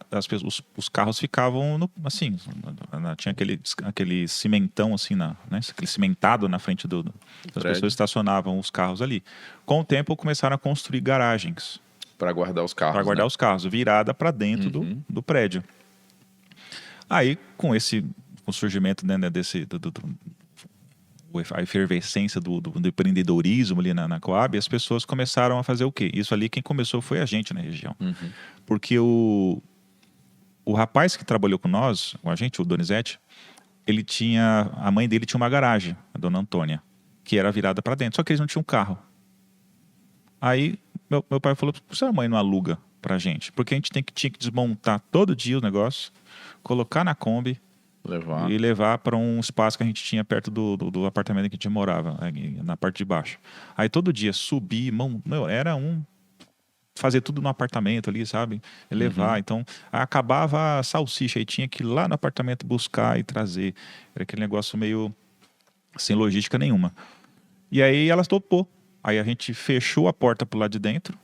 os carros ficavam tinha aquele cimentão assim né? Aquele cimentado na frente as pessoas estacionavam os carros ali. Com o tempo começaram a construir garagens para guardar os carros. Para guardar os carros, virada para dentro do prédio. Aí com o surgimento, né, a efervescência do empreendedorismo ali na Coab, as pessoas começaram a fazer o quê? Isso ali quem começou foi a gente na região. Porque o rapaz que trabalhou com a gente, o Donizete, a mãe dele tinha uma garagem, a dona Antônia, que era virada para dentro, só que eles não tinham carro. Aí meu pai falou, por que a mãe não aluga pra gente? Porque a gente tinha que desmontar todo dia o negócio, colocar na Kombi, e levar para um espaço que a gente tinha perto do apartamento que a gente morava, na parte de baixo. Aí todo dia subir, era fazer tudo no apartamento ali, sabe? Levar. Então, acabava a salsicha e tinha que ir lá no apartamento buscar e trazer. Era aquele negócio meio sem logística nenhuma. E aí ela topou. Aí a gente fechou a porta pro lado de dentro,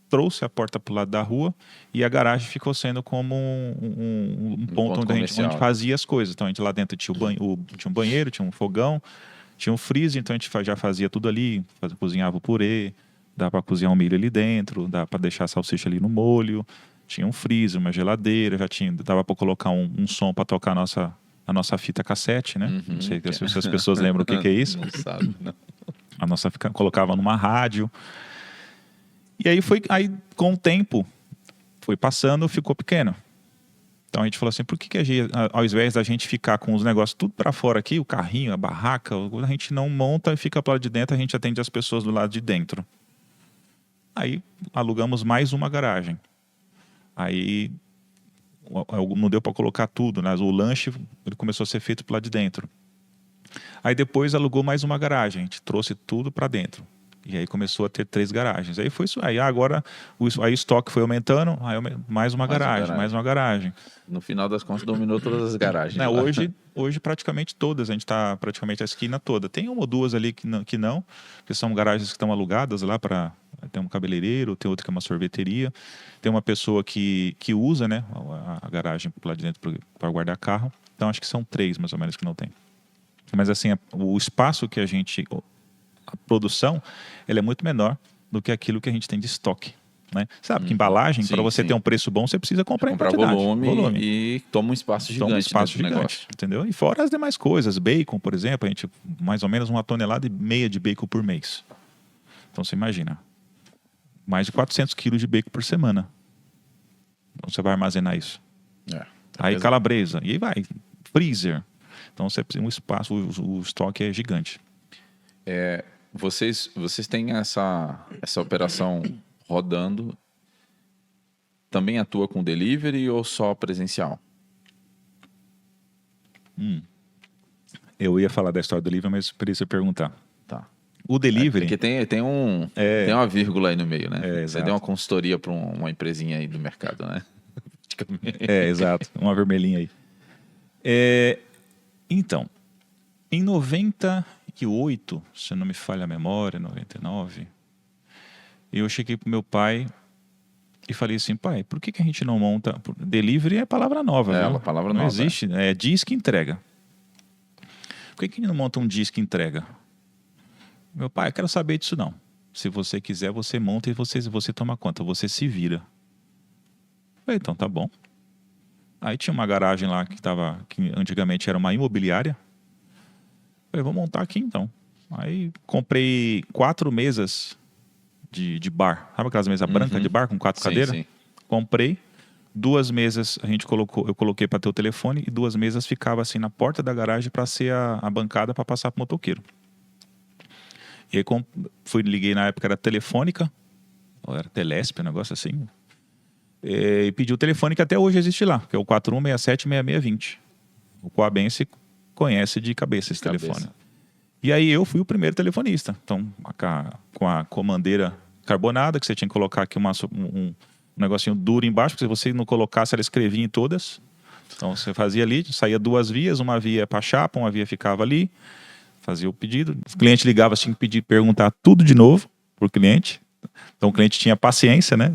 trouxe a porta para o lado da rua e a garagem ficou sendo como um ponto onde a gente fazia as coisas. Então a gente lá dentro tinha um banheiro, tinha um fogão, tinha um freezer, então a gente já fazia tudo ali, cozinhava o purê, dá para cozinhar um milho ali dentro, dá para deixar a salsicha ali no molho, tinha um freezer, uma geladeira, dava para colocar um som para tocar a nossa fita cassete, né? Não sei se as pessoas lembram o que é isso. Não sabe, não. A nossa colocava numa rádio. E aí com o tempo, foi passando, ficou pequeno. Então a gente falou assim, por que ao invés da gente ficar com os negócios tudo para fora aqui, o carrinho, a barraca, a gente não monta e fica para lá de dentro, a gente atende as pessoas do lado de dentro. Aí alugamos mais uma garagem. Aí não deu para colocar tudo, né? O lanche ele começou a ser feito para lá de dentro. Aí depois alugou mais uma garagem, a gente trouxe tudo para dentro. E aí começou a ter 3 garagens. Aí foi isso. Aí agora o estoque foi aumentando, aí mais uma garagem. No final das contas dominou todas as garagens. Né, hoje praticamente todas, a gente está praticamente a esquina toda. Tem uma ou duas ali que não, que são garagens que estão alugadas lá para... Tem um cabeleireiro, tem outra que é uma sorveteria. Tem uma pessoa que usa, né, a garagem lá de dentro para guardar carro. Então acho que são 3 mais ou menos que não tem. Mas assim, o espaço que a produção, ela é muito menor do que aquilo que a gente tem de estoque. Né? Sabe que embalagem, para você ter um preço bom, você precisa comprar em quantidade. Volume e toma um espaço gigante. Negócio. Entendeu? E fora as demais coisas. Bacon, por exemplo, a gente mais ou menos 1,5 tonelada de bacon por mês. Então você imagina, mais de 400 quilos de bacon por semana. Então você vai armazenar isso. Aí calabresa, e aí vai, freezer. Então você precisa de um espaço, o estoque é gigante. Vocês têm essa operação rodando, também atua com delivery ou só presencial? Eu ia falar da história do delivery, mas por isso eu perguntar. Tá. O delivery... Porque tem uma vírgula aí no meio, né? Você exato. deu uma consultoria para uma empresinha aí do mercado, né? Exato. Uma vermelhinha aí. Então, em 98, se não me falha a memória, 99, eu cheguei pro meu pai e falei assim, pai, por que a gente não monta... Delivery é palavra nova, viu? Palavra não nova. Existe, é disque entrega. Por que a gente não monta um disque entrega? Meu pai, eu quero saber disso não. Se você quiser, você monta e você toma conta, você se vira. Eu falei, então tá bom. Aí tinha uma garagem lá que antigamente era uma imobiliária. Falei, vou montar aqui então. Aí comprei 4 mesas de bar. Sabe aquelas mesas brancas de bar com 4 cadeiras? Sim. Comprei. 2 mesas eu coloquei para ter o telefone e 2 mesas ficavam assim na porta da garagem para ser a bancada para passar para o motoqueiro. E aí liguei na época, era Telefônica, ou era Telesp, um negócio assim. E pedi o telefone que até hoje existe lá, que é o 4167-6620. O Coabense conhece de cabeça esse telefone. E aí eu fui o primeiro telefonista. Então, com a comandeira carbonada, que você tinha que colocar aqui um negocinho duro embaixo, porque se você não colocasse, ela escrevia em todas. Então você fazia ali, saía 2 vias, uma via para a chapa, uma via ficava ali, fazia o pedido. O cliente ligava, tinha que perguntar tudo de novo pro cliente. Então o cliente tinha paciência, né?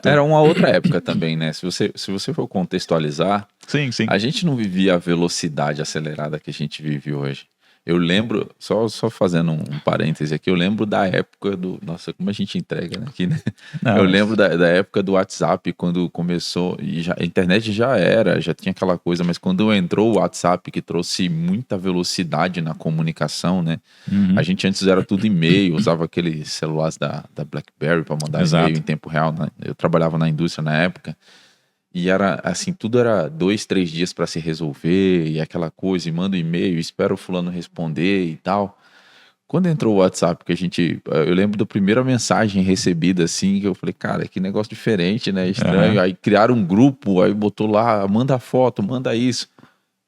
Era uma outra época também, né? Se você for contextualizar, sim. A gente não vivia a velocidade acelerada que a gente vive hoje. Eu lembro, só fazendo um parêntese aqui, eu lembro da época do... Nossa, como a gente entrega, né? Aqui, né? Eu lembro da época do WhatsApp, quando começou, e a internet já tinha aquela coisa, mas quando entrou o WhatsApp, que trouxe muita velocidade na comunicação, né? A gente antes era tudo e-mail, usava aqueles celulares da BlackBerry para mandar e-mail em tempo real, né? Eu trabalhava na indústria na época. E era assim, tudo era 2, 3 dias para se resolver, e aquela coisa, e manda um e-mail, espera o fulano responder e tal. Quando entrou o WhatsApp, eu lembro da primeira mensagem recebida, assim, que eu falei, cara, que negócio diferente, né? Estranho. Aí criaram um grupo, aí botou lá, manda foto, manda isso.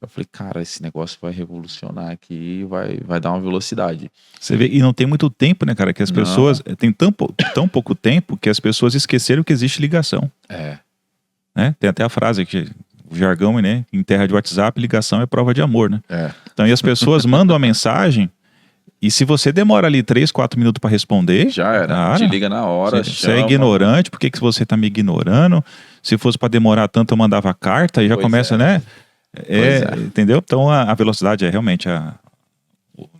Eu falei, cara, esse negócio vai revolucionar aqui, vai dar uma velocidade. Você vê, e não tem muito tempo, né, cara? Que as pessoas, tem tão pouco tempo que as pessoas esqueceram que existe ligação. Né? Tem até a frase que o jargão, né? Em terra de WhatsApp, ligação é prova de amor, né? Então, e as pessoas mandam a mensagem e se você demora ali 3, 4 minutos para responder... Já era, te liga na hora. Você é ignorante, por que você tá me ignorando? Se fosse para demorar tanto, eu mandava carta e já começa, né? Entendeu? Então, a velocidade é realmente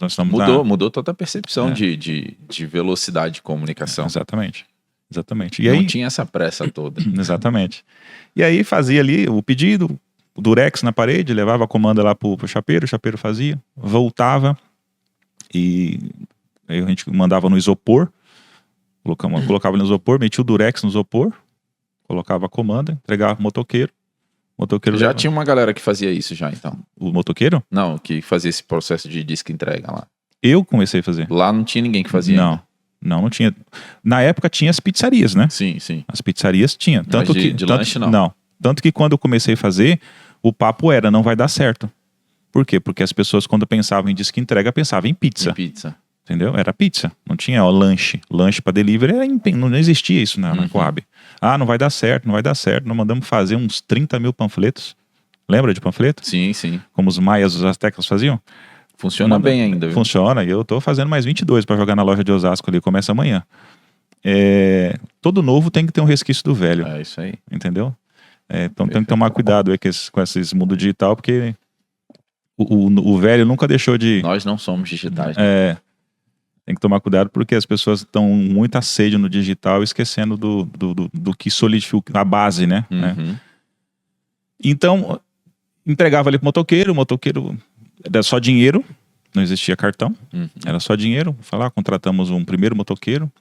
nós estamos mudou toda a percepção de velocidade de comunicação. Exatamente. E não aí, tinha essa pressa toda. Exatamente. E aí fazia ali o pedido, o durex na parede, levava a comanda lá pro chapeiro, o chapeiro fazia, voltava e aí a gente mandava no isopor, colocava no isopor, metia o durex no isopor, colocava a comanda, entregava pro motoqueiro, Motoqueiro já tinha uma galera que fazia isso já, então. O motoqueiro? Não, que fazia esse processo de disco entrega lá. Eu comecei a fazer. Lá não tinha ninguém que fazia Não. ainda. Não tinha. Na época tinha as pizzarias, né? Sim, sim. As pizzarias tinha. Tanto Mas que, de tanto, lanche, não. Não. Tanto que quando eu comecei a fazer, o papo era, não vai dar certo. Por quê? Porque as pessoas, quando pensavam em disco entrega, pensavam em pizza. Em pizza. Entendeu? Era pizza. Não tinha lanche. Lanche para delivery, não existia isso na Coab. Ah, não vai dar certo, não vai dar certo. Nós mandamos fazer uns 30 mil panfletos. Lembra de panfleto? Sim, sim. Como os maias, os astecas faziam? Funciona bem ainda, viu? Funciona. E eu tô fazendo mais 22 para jogar na loja de Osasco ali. Começa amanhã. Todo novo tem que ter um resquício do velho. É isso aí. Entendeu? Então tem que tomar cuidado aí com esses mundo digital, porque o velho nunca deixou de... Nós não somos digitais. Né? Tem que tomar cuidado porque as pessoas estão muito à sede no digital, esquecendo do que solidifica a base, né? Então, entregava ali pro motoqueiro, o motoqueiro era só dinheiro, não existia cartão, era só dinheiro. Falar, contratamos um primeiro motoqueiro,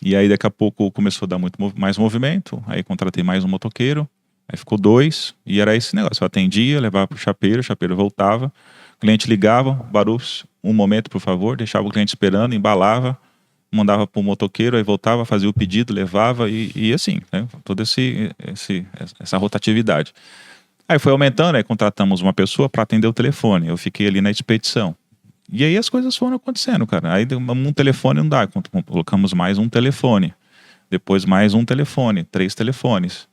e aí daqui a pouco começou a dar muito mais movimento, aí contratei mais um motoqueiro, aí ficou 2, e era esse negócio, eu atendia, levava pro chapeiro, o chapeiro voltava, o cliente ligava, Barufs, um momento por favor, deixava o cliente esperando, embalava, mandava pro motoqueiro, aí voltava, fazia o pedido, levava e assim, né? Toda essa rotatividade. Aí foi aumentando, aí contratamos uma pessoa para atender o telefone, eu fiquei ali na expedição. E aí as coisas foram acontecendo, cara. Aí um telefone não dá, colocamos mais um telefone, depois mais um telefone, 3 telefones.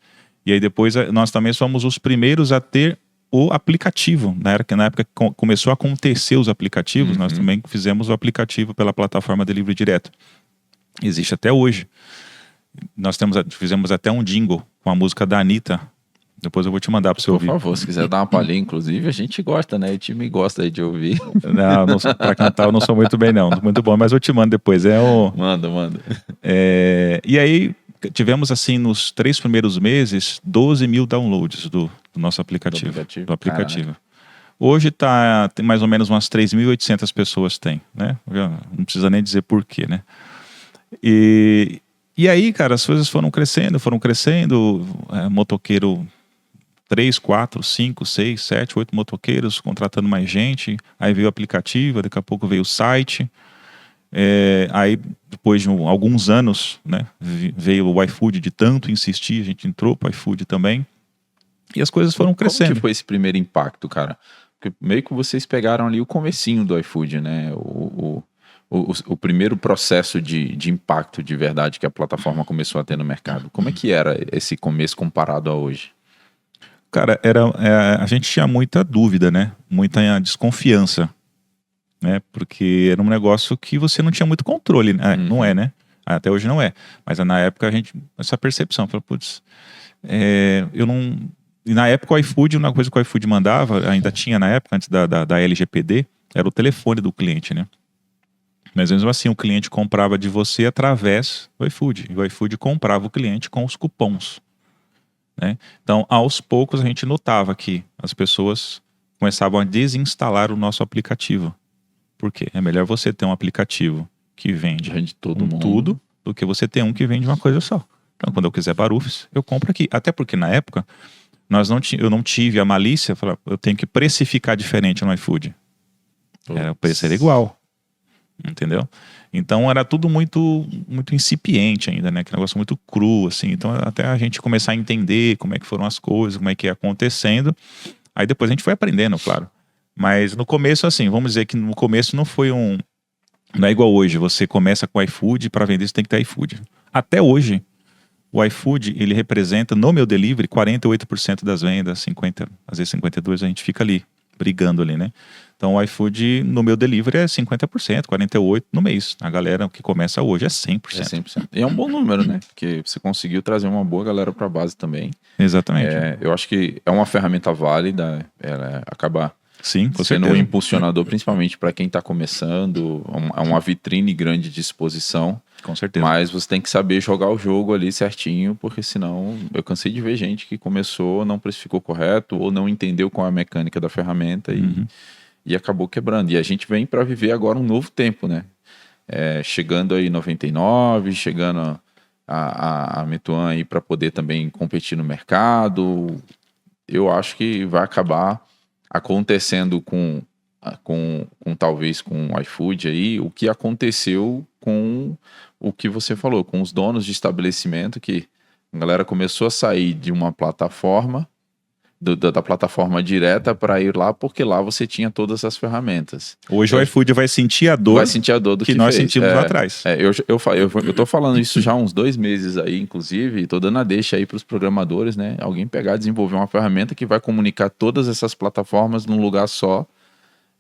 E aí depois nós também somos os primeiros a ter o aplicativo. Na época que começou a acontecer os aplicativos, nós também fizemos o aplicativo pela plataforma Delivery Direto. Existe até hoje. Nós fizemos até um jingle com a música da Anitta. Depois eu vou te mandar para você ouvir. Por favor, se quiser dar uma palhinha, inclusive, a gente gosta, né? O time gosta aí de ouvir. Não, para cantar eu não sou muito bem, não. Muito bom, mas eu te mando depois. Manda. E aí, tivemos assim, nos 3 primeiros meses, 12 mil downloads do nosso aplicativo. Do aplicativo. Hoje tem mais ou menos umas 3.800 pessoas tem, né? Não precisa nem dizer por quê, né? E aí, cara, as coisas foram crescendo, motoqueiro 3, 4, 5, 6, 7, 8 motoqueiros, contratando mais gente, aí veio o aplicativo, daqui a pouco veio o site, aí depois de alguns anos, né, veio o iFood, de tanto insistir, a gente entrou para o iFood também, e as coisas foram crescendo. Como que foi esse primeiro impacto, cara? Porque meio que vocês pegaram ali o comecinho do iFood, né, o primeiro processo de impacto de verdade que a plataforma começou a ter no mercado. Como é que era esse começo comparado a hoje? Cara, a gente tinha muita dúvida, né? Muita desconfiança, né? Porque era um negócio que você não tinha muito controle, né? Não é, né? Até hoje não é. Mas na época a gente, essa percepção, falou, putz, eu não... E na época o iFood, uma coisa que o iFood mandava, ainda tinha na época, antes da LGPD, era o telefone do cliente, né? Mas mesmo assim, o cliente comprava de você através do iFood. E o iFood comprava o cliente com os cupons. Né? Então, aos poucos, a gente notava que as pessoas começavam a desinstalar o nosso aplicativo. Por quê? É melhor você ter um aplicativo que vende tudo do que você ter um que vende uma coisa só. Então, quando eu quiser Barufs, eu compro aqui. Até porque, na época, eu não tive a malícia, falar, eu tenho que precificar diferente no iFood. O preço era igual. Entendeu? Então era tudo muito incipiente ainda, né? Que negócio muito cru, assim. Então até a gente começar a entender como é que foram as coisas, como é que ia acontecendo. Aí depois a gente foi aprendendo, claro. Mas no começo, assim, vamos dizer que no começo não é igual hoje. Você começa com o iFood, para vender você tem que ter iFood. Até hoje, o iFood, ele representa no meu delivery 48% das vendas, 50%, às vezes 52%, a gente fica ali, brigando ali, né? Então o iFood no meu delivery é 50%, 48% no mês. A galera que começa hoje é 100%. É 100%. E é um bom número, né? Porque você conseguiu trazer uma boa galera para a base também. Exatamente. Eu acho que é uma ferramenta válida, ela acaba sendo um impulsionador, principalmente para quem está começando, é uma vitrine grande de exposição. Com certeza. Mas você tem que saber jogar o jogo ali certinho, porque senão eu cansei de ver gente que começou, não precificou correto, ou não entendeu qual é a mecânica da ferramenta e acabou quebrando. E a gente vem para viver agora um novo tempo, né? Chegando aí 99, chegando a Meituan aí para poder também competir no mercado. eu acho que vai acabar acontecendo talvez com o iFood aí, o que aconteceu com o que você falou, com os donos de estabelecimento, que a galera começou a sair de uma plataforma, da plataforma direta para ir lá, porque lá você tinha todas as ferramentas. Hoje o iFood vai sentir a dor, do que nós sentimos lá atrás. Eu tô falando isso já há uns 2 meses aí, inclusive, e tô dando a deixa aí para os programadores, né? Alguém pegar e desenvolver uma ferramenta que vai comunicar todas essas plataformas num lugar só,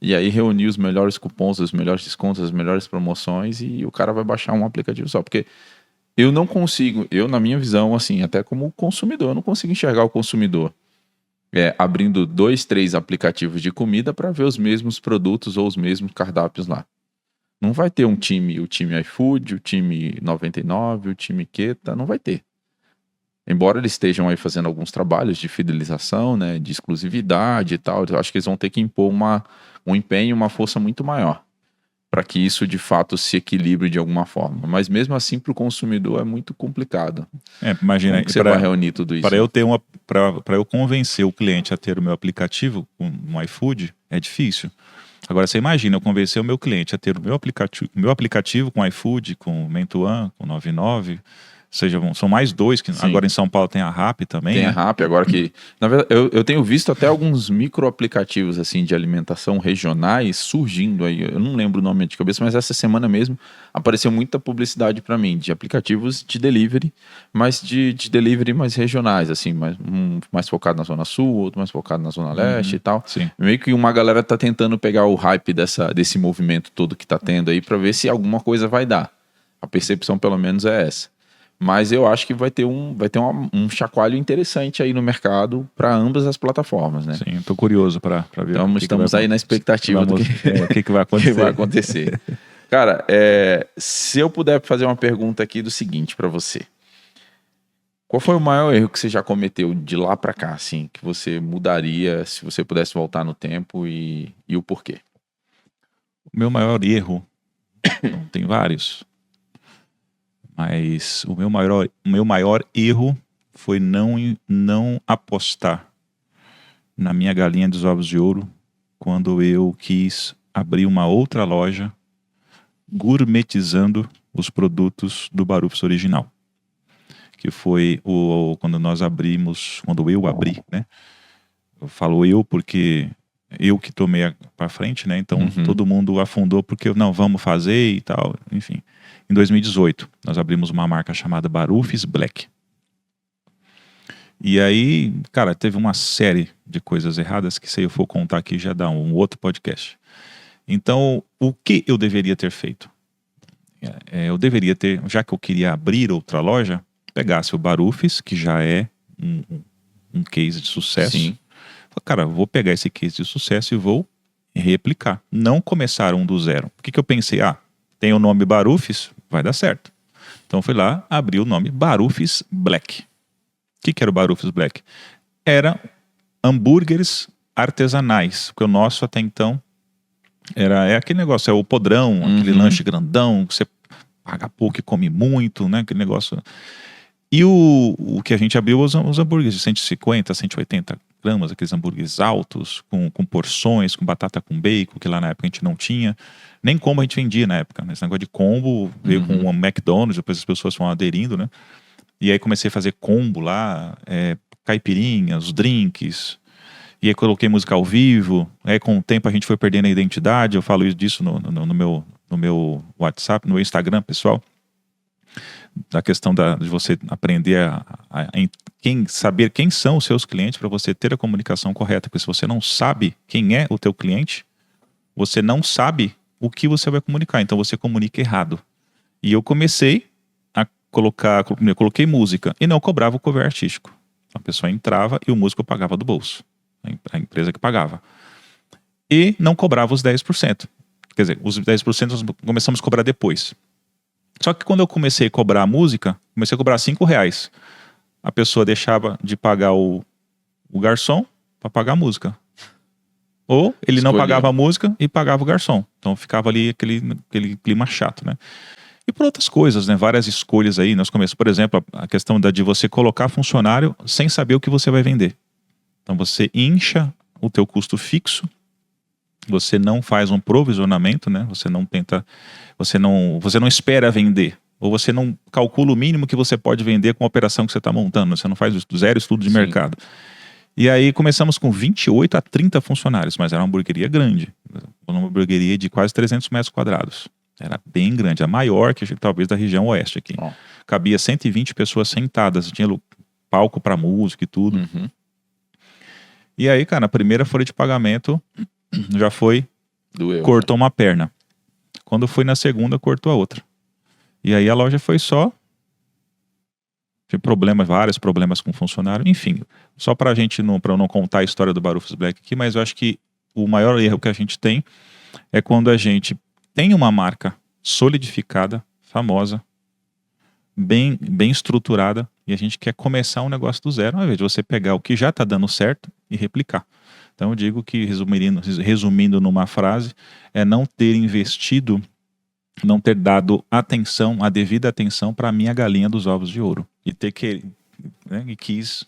e aí reunir os melhores cupons, os melhores descontos, as melhores promoções, e o cara vai baixar um aplicativo só. Porque eu não consigo, na minha visão, assim, até como consumidor, eu não consigo enxergar o consumidor abrindo 2, 3 aplicativos de comida para ver os mesmos produtos ou os mesmos cardápios lá. Não vai ter o time iFood, o time 99, o time Queta, não vai ter. Embora eles estejam aí fazendo alguns trabalhos de fidelização, né, de exclusividade e tal, eu acho que eles vão ter que impor um empenho, uma força muito maior para que isso de fato se equilibre de alguma forma. Mas mesmo assim, para o consumidor é muito complicado. Imagina, como que você vai reunir tudo isso? Para eu convencer o cliente a ter o meu aplicativo no iFood, é difícil. Agora você imagina eu convencer o meu cliente a ter o meu aplicativo com iFood, com Mentuan, com 99, são mais 2, que agora em São Paulo tem a Rappi também. Tem a Rappi, agora que... Na verdade, eu tenho visto até alguns micro aplicativos assim, de alimentação regionais surgindo aí. Eu não lembro o nome de cabeça, mas essa semana mesmo apareceu muita publicidade para mim de aplicativos de delivery, mas de delivery mais regionais, assim, mais focado na Zona Sul, outro mais focado na Zona Leste e tal. Sim. Meio que uma galera tá tentando pegar o hype desse movimento todo que tá tendo aí para ver se alguma coisa vai dar. A percepção, pelo menos, é essa. Mas eu acho que vai ter um chacoalho interessante aí no mercado para ambas as plataformas, né? Sim, estou curioso para ver. Então, estamos aí na expectativa do que vai acontecer. Que vai acontecer. Cara, se eu puder fazer uma pergunta aqui do seguinte para você. Qual foi o maior erro que você já cometeu de lá para cá, assim, que você mudaria se você pudesse voltar no tempo e o porquê? O meu maior erro, tem vários. Mas o meu maior erro foi não apostar na minha galinha dos ovos de ouro quando eu quis abrir uma outra loja gourmetizando os produtos do Barufs original. Que foi quando eu abri, né? Eu falo eu porque eu que tomei para frente, né? Então todo mundo afundou porque vamos fazer e tal, enfim. Em 2018, nós abrimos uma marca chamada Barufs Black. E aí, cara, teve uma série de coisas erradas que se eu for contar aqui já dá um outro podcast. Então, o que eu deveria ter feito? Eu deveria ter, já que eu queria abrir outra loja, pegasse o Barufs, que já é um case de sucesso. Sim. Cara, vou pegar esse case de sucesso e vou replicar. Não começar do zero. O que eu pensei? Tem o nome Barufs, vai dar certo. Então fui lá, abri o nome Barufs Black. O que era o Barufs Black? Era hambúrgueres artesanais, porque o nosso até então é aquele negócio, é o podrão, aquele lanche grandão, que você paga pouco e come muito, né? Aquele negócio. E o que a gente abriu, os hambúrgueres de 150, 180 gramas, aqueles hambúrgueres altos, com porções, com batata com bacon, que lá na época a gente não tinha. Nem combo a gente vendia na época, né? Esse negócio de combo veio com um McDonald's, depois as pessoas foram aderindo, né? E aí comecei a fazer combo lá, caipirinhas, os drinks, e aí coloquei música ao vivo. Aí com o tempo a gente foi perdendo a identidade, eu falo disso no meu WhatsApp, no meu Instagram, pessoal. Da questão de você aprender saber quem são os seus clientes para você ter a comunicação correta. Porque se você não sabe quem é o teu cliente, você não sabe o que você vai comunicar. Então você comunica errado. E eu comecei a coloquei música e não cobrava o cover artístico. A pessoa entrava e o músico pagava do bolso. A empresa que pagava. E não cobrava os 10%. Quer dizer, os 10% nós começamos a cobrar depois. Só que quando eu comecei a cobrar a música, comecei a cobrar R$5. A pessoa deixava de pagar o garçom para pagar a música. Ou ele não pagava a música e pagava o garçom. Então ficava ali aquele clima chato, né? E por outras coisas, né? Várias escolhas aí. Nós começamos, por exemplo, a questão de você colocar funcionário sem saber o que você vai vender. Então você incha o teu custo fixo, você não faz um provisionamento, né? Você não espera vender, ou você não calcula o mínimo que você pode vender com a operação que você está montando, você não faz zero estudo de mercado. E aí começamos com 28 a 30 funcionários, mas era uma hamburgueria grande, uma hamburgueria de quase 300 metros quadrados. Era bem grande, a maior que talvez da região oeste aqui. Cabia 120 pessoas sentadas, tinha palco para música e tudo. E aí, cara, a primeira folha de pagamento já foi, cortou uma perna. Quando foi na segunda, cortou a outra. E aí a loja foi só... Tive vários problemas com o funcionário, enfim. Só pra gente pra eu não contar a história do Barufas Black aqui, mas eu acho que o maior erro que a gente tem é quando a gente tem uma marca solidificada, famosa, bem estruturada, e a gente quer começar um negócio do zero, ao invés de você pegar o que já está dando certo e replicar. Então eu digo que, resumindo numa frase, é não ter investido, não ter dado a devida atenção para a minha galinha dos ovos de ouro. E ter que, né, e quis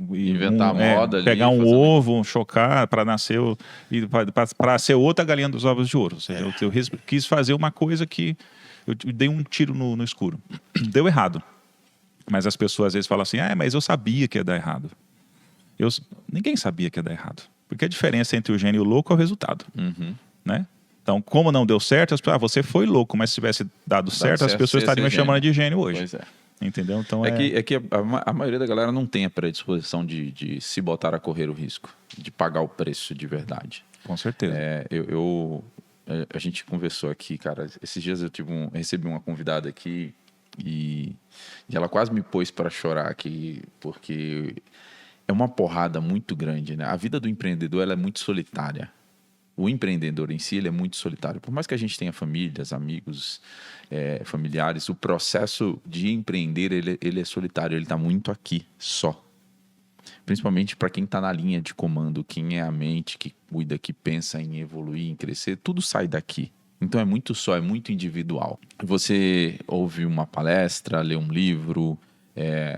inventar moda ali, pegar um ovo, chocar para nascer para ser outra galinha dos ovos de ouro. Ou seja, eu quis fazer uma coisa que eu dei um tiro no escuro. Deu errado. Mas as pessoas às vezes falam assim, mas eu sabia que ia dar errado. Ninguém sabia que ia dar errado. Porque a diferença entre o gênio e o louco é o resultado. Né? Então, como não deu certo, você foi louco, mas se tivesse dado certo, as pessoas estariam me chamando de gênio hoje. Pois é. Entendeu? Então que a maioria da galera não tem a predisposição de se botar a correr o risco, de pagar o preço de verdade. Com certeza. A gente conversou aqui, cara, esses dias eu recebi uma convidada aqui e ela quase me pôs para chorar aqui, porque é uma porrada muito grande, né? A vida do empreendedor ela é muito solitária. O empreendedor em si ele é muito solitário. Por mais que a gente tenha famílias, amigos, familiares, o processo de empreender ele é solitário, ele está muito aqui só. Principalmente para quem está na linha de comando, quem é a mente que cuida, que pensa em evoluir, em crescer, tudo sai daqui. Então é muito só, é muito individual. Você ouve uma palestra, lê um livro,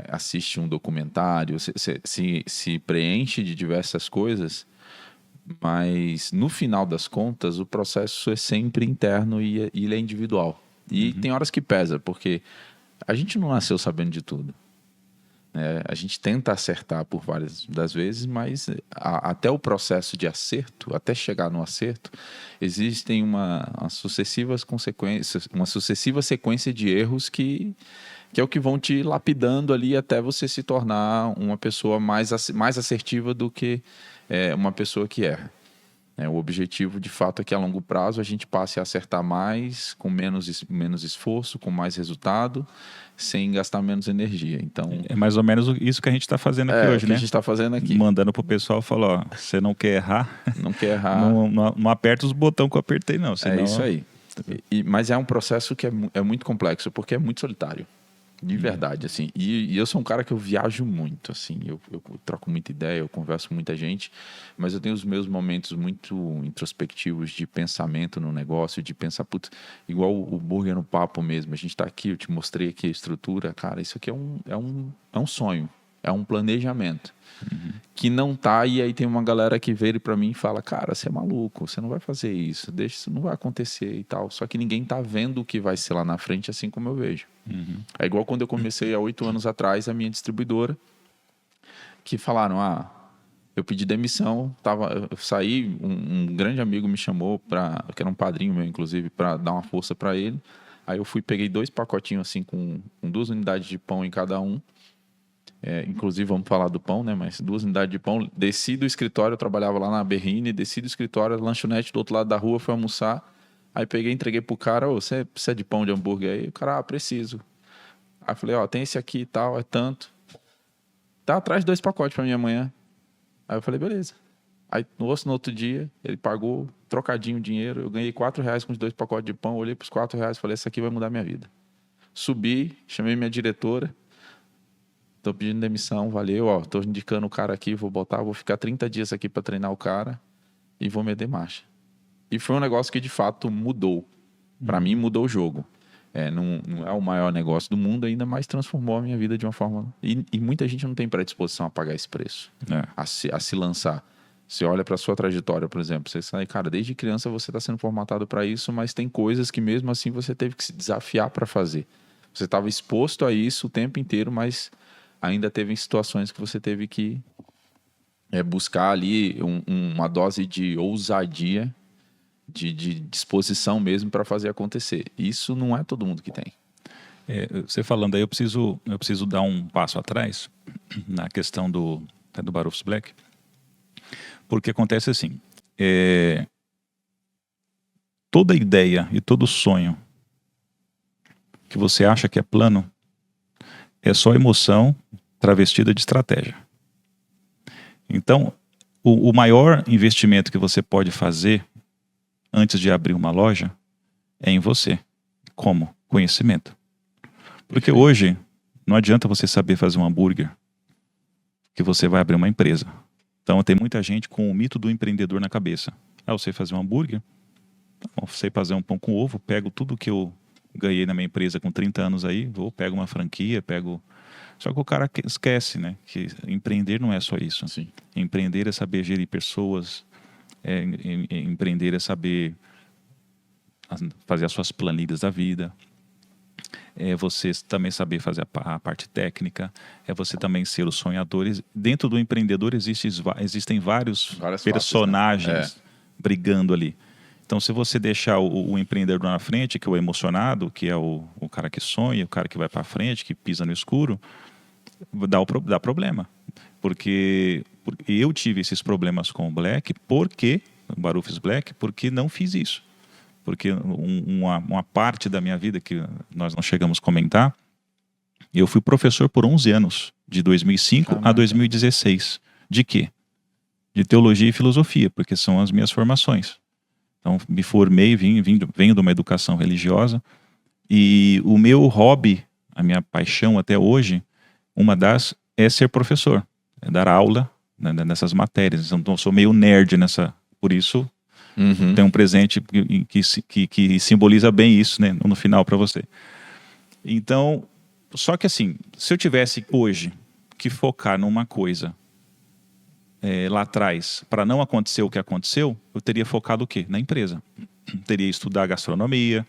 assiste um documentário, se preenche de diversas coisas, mas no final das contas o processo é sempre interno e ele é individual. E tem horas que pesa, porque a gente não nasceu sabendo de tudo. A gente tenta acertar por várias das vezes, mas até o processo de acerto, até chegar no acerto, existem uma sucessiva sequência de erros que é o que vão te lapidando ali até você se tornar uma pessoa mais assertiva do que uma pessoa que erra. O objetivo, de fato, é que a longo prazo a gente passe a acertar mais, com menos esforço, com mais resultado, sem gastar menos energia. Então, é mais ou menos isso que a gente está fazendo aqui hoje, né? A gente está fazendo aqui. Mandando pro pessoal falar, você não quer errar? Não quer errar. Não aperta os botões que eu apertei, não. Senão... É isso aí. Mas é um processo que é muito complexo, porque é muito solitário. De verdade, assim. E eu sou um cara que eu viajo muito, assim. Eu troco muita ideia, eu converso com muita gente, mas eu tenho os meus momentos muito introspectivos de pensamento no negócio, de pensar, putz, igual o Burger no Papo mesmo. A gente tá aqui, eu te mostrei aqui a estrutura. Cara, isso aqui é um sonho, é um planejamento. Que não tá, e aí tem uma galera que veio para mim e fala, cara, você é maluco, você não vai fazer isso, deixa, isso não vai acontecer e tal. Só que ninguém tá vendo o que vai ser lá na frente, assim como eu vejo. É igual quando eu comecei há 8 anos atrás, a minha distribuidora, que falaram, eu pedi demissão, eu saí, um grande amigo me chamou, que era um padrinho meu, inclusive, para dar uma força para ele. Aí eu peguei 2 pacotinhos assim, com 2 unidades de pão em cada um. Inclusive, vamos falar do pão, né? Mas 2 unidades de pão. Desci do escritório, eu trabalhava lá na Berrine, desci do escritório, lanchonete do outro lado da rua, fui almoçar. Aí peguei e entreguei pro cara, você precisa de pão de hambúrguer aí? O cara, preciso. Aí falei, tem esse aqui e tal, é tanto. Tá atrás de 2 pacotes pra mim amanhã. Aí eu falei, beleza. Aí no outro dia, ele pagou trocadinho o dinheiro, eu ganhei R$4 com os 2 pacotes de pão, olhei pros R$4, falei, isso aqui vai mudar minha vida. Subi, chamei minha diretora, tô pedindo demissão, valeu, tô indicando o cara aqui, vou ficar 30 dias aqui para treinar o cara e vou meter marcha. E foi um negócio que de fato mudou. Para mim mudou o jogo. Não é o maior negócio do mundo ainda, mas transformou a minha vida de uma forma... E muita gente não tem predisposição a pagar esse preço, a se lançar. Você olha para a sua trajetória, por exemplo, você sai, cara, desde criança você está sendo formatado para isso, mas tem coisas que mesmo assim você teve que se desafiar para fazer. Você estava exposto a isso o tempo inteiro, mas ainda teve situações que você teve que buscar ali uma dose de ousadia, de disposição mesmo para fazer acontecer. Isso não é todo mundo que tem. Você falando aí, eu preciso dar um passo atrás na questão do Barufus Black, porque acontece assim, toda ideia e todo sonho que você acha que é plano é só emoção travestida de estratégia. Então, o maior investimento que você pode fazer antes de abrir uma loja é em você. Como? Conhecimento. Porque hoje não adianta você saber fazer um hambúrguer que você vai abrir uma empresa. Então tem muita gente com o mito do empreendedor na cabeça. Eu sei fazer um hambúrguer, eu sei fazer um pão com ovo, pego tudo que eu ganhei na minha empresa com 30 anos aí, pego uma franquia, Só que o cara esquece, né? Que empreender não é só isso. Sim. Empreender é saber gerir pessoas, empreender é saber fazer as suas planilhas da vida, é você também saber fazer a parte técnica, é você também ser os sonhadores. Dentro do empreendedor existem várias personagens faces, né? brigando ali. Então, se você deixar o empreendedor na frente, que é o emocionado, que é o cara que sonha, o cara que vai para frente, que pisa no escuro, dá problema. Porque eu tive esses problemas com o Black, o Barufus Black, porque não fiz isso. Porque uma parte da minha vida que nós não chegamos a comentar, eu fui professor por 11 anos, de 2005 a 2016. De quê? De teologia e filosofia, porque são as minhas formações. Então, me formei, venho de uma educação religiosa, e o meu hobby, a minha paixão até hoje, é ser professor, é dar aula, né, nessas matérias. Então, eu sou meio nerd por isso... Tem um presente que simboliza bem isso, né, no final para você. Então, só que assim, se eu tivesse hoje que focar numa coisa lá atrás, para não acontecer o que aconteceu, eu teria focado o quê? Na empresa. Teria estudar gastronomia,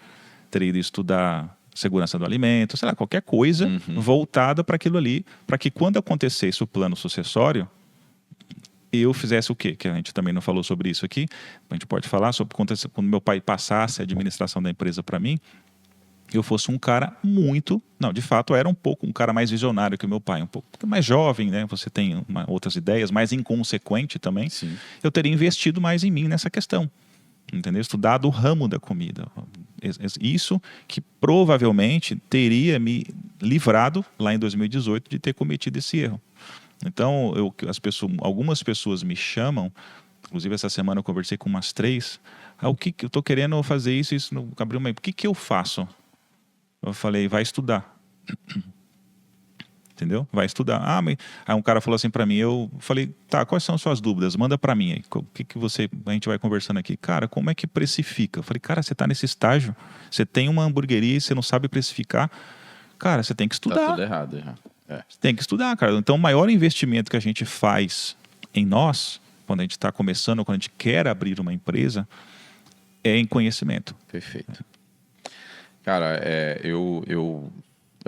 teria ido estudar segurança do alimento, sei lá, qualquer coisa voltada para aquilo ali, para que quando acontecesse o plano sucessório, eu fizesse o quê? Que a gente também não falou sobre isso aqui. A gente pode falar sobre quando meu pai passasse a administração da empresa para mim, eu fosse um cara de fato, era um cara mais visionário que o meu pai, um pouco mais jovem, né? Você tem outras ideias, mais inconsequente também. Sim. Eu teria investido mais em mim nessa questão, entendeu? Estudado o ramo da comida. Isso que provavelmente teria me livrado lá em 2018 de ter cometido esse erro. Então, algumas pessoas me chamam, inclusive essa semana eu conversei com umas 3, o que eu estou querendo fazer isso, abrir o que eu faço? Eu falei, vai estudar. Entendeu? Vai estudar. Aí um cara falou assim para mim, eu falei, tá, quais são as suas dúvidas? Manda para mim aí. A gente vai conversando aqui. Cara, como é que precifica? Eu falei, cara, você está nesse estágio, você tem uma hamburgueria e você não sabe precificar. Cara, você tem que estudar. Tá tudo errado, já. Você tem que estudar, cara. Então, o maior investimento que a gente faz em nós, quando a gente está começando, quando a gente quer abrir uma empresa, é em conhecimento. Perfeito. Cara, eu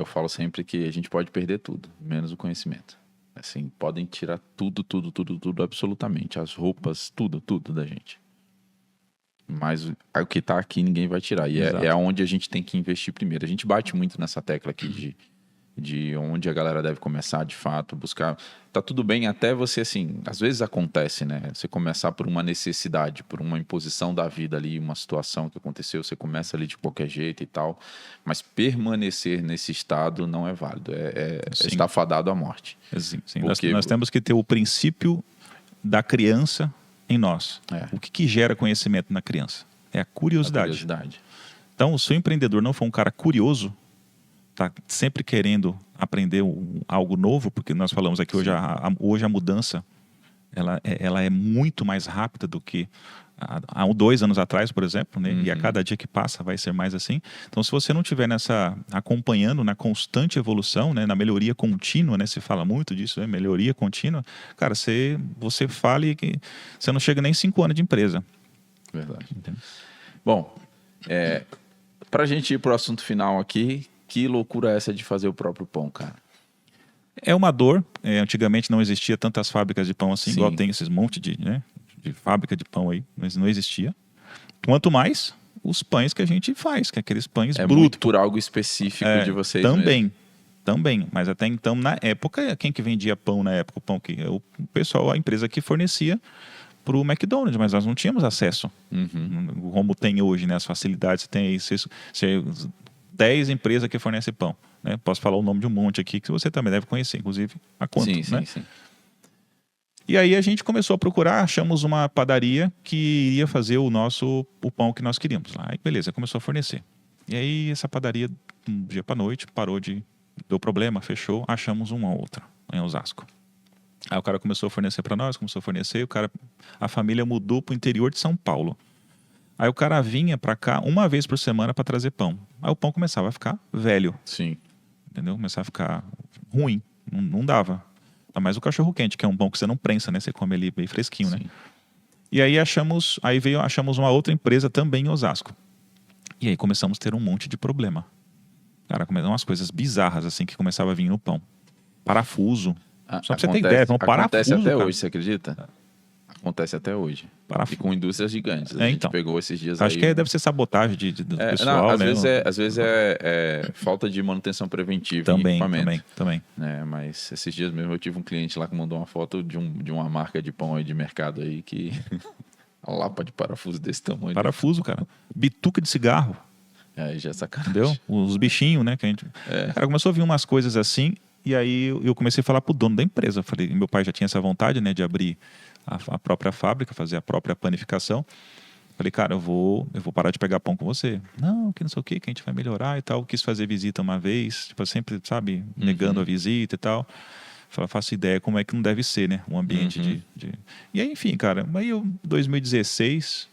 falo sempre que a gente pode perder tudo, menos o conhecimento. Assim, podem tirar tudo, absolutamente. As roupas, tudo da gente. Mas o que está aqui ninguém vai tirar. E é onde a gente tem que investir primeiro. A gente bate muito nessa tecla aqui de onde a galera deve começar, de fato, buscar... Tá tudo bem até você, assim... Às vezes acontece, né? Você começar por uma necessidade, por uma imposição da vida ali, uma situação que aconteceu, você começa ali de qualquer jeito e tal. Mas permanecer nesse estado não é válido. Está fadado à morte. Sim. Nós temos que ter o princípio da criança em nós. O que gera conhecimento na criança? É a curiosidade. Então, se o empreendedor não for um cara curioso, tá sempre querendo aprender algo novo, porque nós falamos aqui hoje a mudança ela é muito mais rápida do que há 2 anos atrás, por exemplo, né? E a cada dia que passa vai ser mais assim. Então, se você não estiver acompanhando na constante evolução, né? Na melhoria contínua, né? Se fala muito disso, né? Melhoria contínua, cara, você fala que você não chega nem 5 anos de empresa. Verdade. Entendeu? Bom, pra gente ir pro assunto final aqui, que loucura é essa de fazer o próprio pão, cara? É uma dor. Antigamente não existia tantas fábricas de pão assim, igual tem esses monte de fábrica de pão aí, mas não existia. Quanto mais os pães que a gente faz, que é aqueles pães brutos. Muito por algo específico de vocês Também, mas até então, na época, quem que vendia pão na época? O pessoal, a empresa que fornecia para o McDonald's, mas nós não tínhamos acesso. Como tem hoje, né? As facilidades, tem aí 10 empresas que fornecem pão. Né? Posso falar o nome de um monte aqui que você também deve conhecer, inclusive a Quanto. Sim. E aí a gente começou a procurar, achamos uma padaria que iria fazer o pão que nós queríamos lá. Aí beleza, começou a fornecer. E aí essa padaria, um dia para noite, deu problema, fechou, achamos uma outra em Osasco. Aí o cara começou a fornecer para nós, a família mudou para o interior de São Paulo. Aí o cara vinha para cá uma vez por semana para trazer pão. Aí o pão começava a ficar velho. Sim. Entendeu? Começava a ficar ruim, não dava. Mas o cachorro quente, que é um pão que você não prensa, né? Você come ele bem fresquinho, né? E aí achamos uma outra empresa também em Osasco. E aí começamos a ter um monte de problema. Cara, começaram umas coisas bizarras assim que começava a vir no pão. Parafuso. Só pra você ter ideia, um parafuso. Acontece até cara. Hoje, você acredita? Acontece até hoje. Parafuso. E com indústrias gigantes. A gente pegou esses dias Acho que deve ser sabotagem do pessoal, às vezes é falta de manutenção preventiva também, em equipamento. Também. Mas esses dias mesmo eu tive um cliente lá que mandou uma foto de uma marca de pão aí de mercado aí que... a lapa de parafuso desse tamanho. Parafuso, cara. Bituca de cigarro. Aí já é sacanagem. Entendeu? Os bichinhos, né? Que a gente... Cara, começou a vir umas coisas assim, e aí eu comecei a falar pro dono da empresa. Falei, meu pai já tinha essa vontade, né? De abrir a própria fábrica, fazer a própria panificação. Falei, cara, eu vou parar de pegar pão com você. Não, que não sei o que a gente vai melhorar e tal. Quis fazer visita uma vez, tipo, sempre, sabe, negando a visita e tal. Falei, faço ideia como é que não deve ser, né? Um ambiente de... E aí, enfim, cara, aí eu, 2016,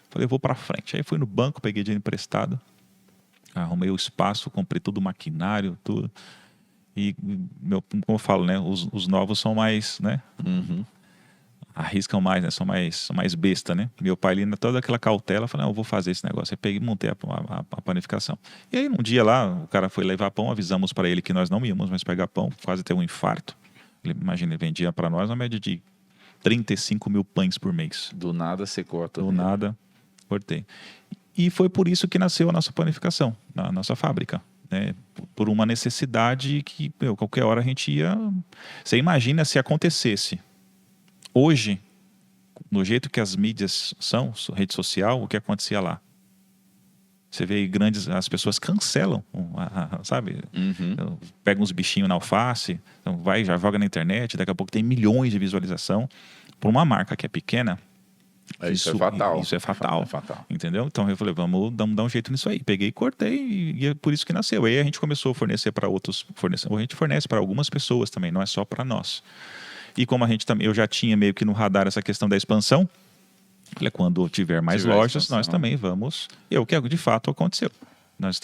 falei, eu vou pra frente. Aí fui no banco, peguei dinheiro emprestado, arrumei o espaço, comprei todo o maquinário, tudo. E, como eu falo, né? Os novos são mais, né? Arriscam mais, né? São mais besta, né? Meu pai ali, toda aquela cautela, falou, eu vou fazer esse negócio. Aí peguei e montei a panificação. E aí, um dia lá, o cara foi levar pão, avisamos para ele que nós não íamos mais pegar pão, quase ter um infarto. Imagina, ele vendia para nós uma média de 35 mil pães por mês. Do nada você corta. Do nada, cortei. E foi por isso que nasceu a nossa panificação, a nossa fábrica. Né? Por uma necessidade que, qualquer hora a gente ia... Você imagina se acontecesse. Hoje, no jeito que as mídias são, rede social, o que acontecia lá? Você vê as pessoas cancelam, sabe? Pegam uns bichinhos na alface, então já joga na internet, daqui a pouco tem milhões de visualização. Por uma marca que é pequena, isso é fatal. Isso é fatal. Entendeu? Então eu falei, vamos dar um jeito nisso aí. Peguei e cortei e é por isso que nasceu. Aí a gente começou a fornecer para outros, a gente fornece para algumas pessoas também, não é só para nós. E como eu já tinha meio que no radar essa questão da expansão, quando tiver mais lojas, nós também vamos. O que de fato aconteceu. Nós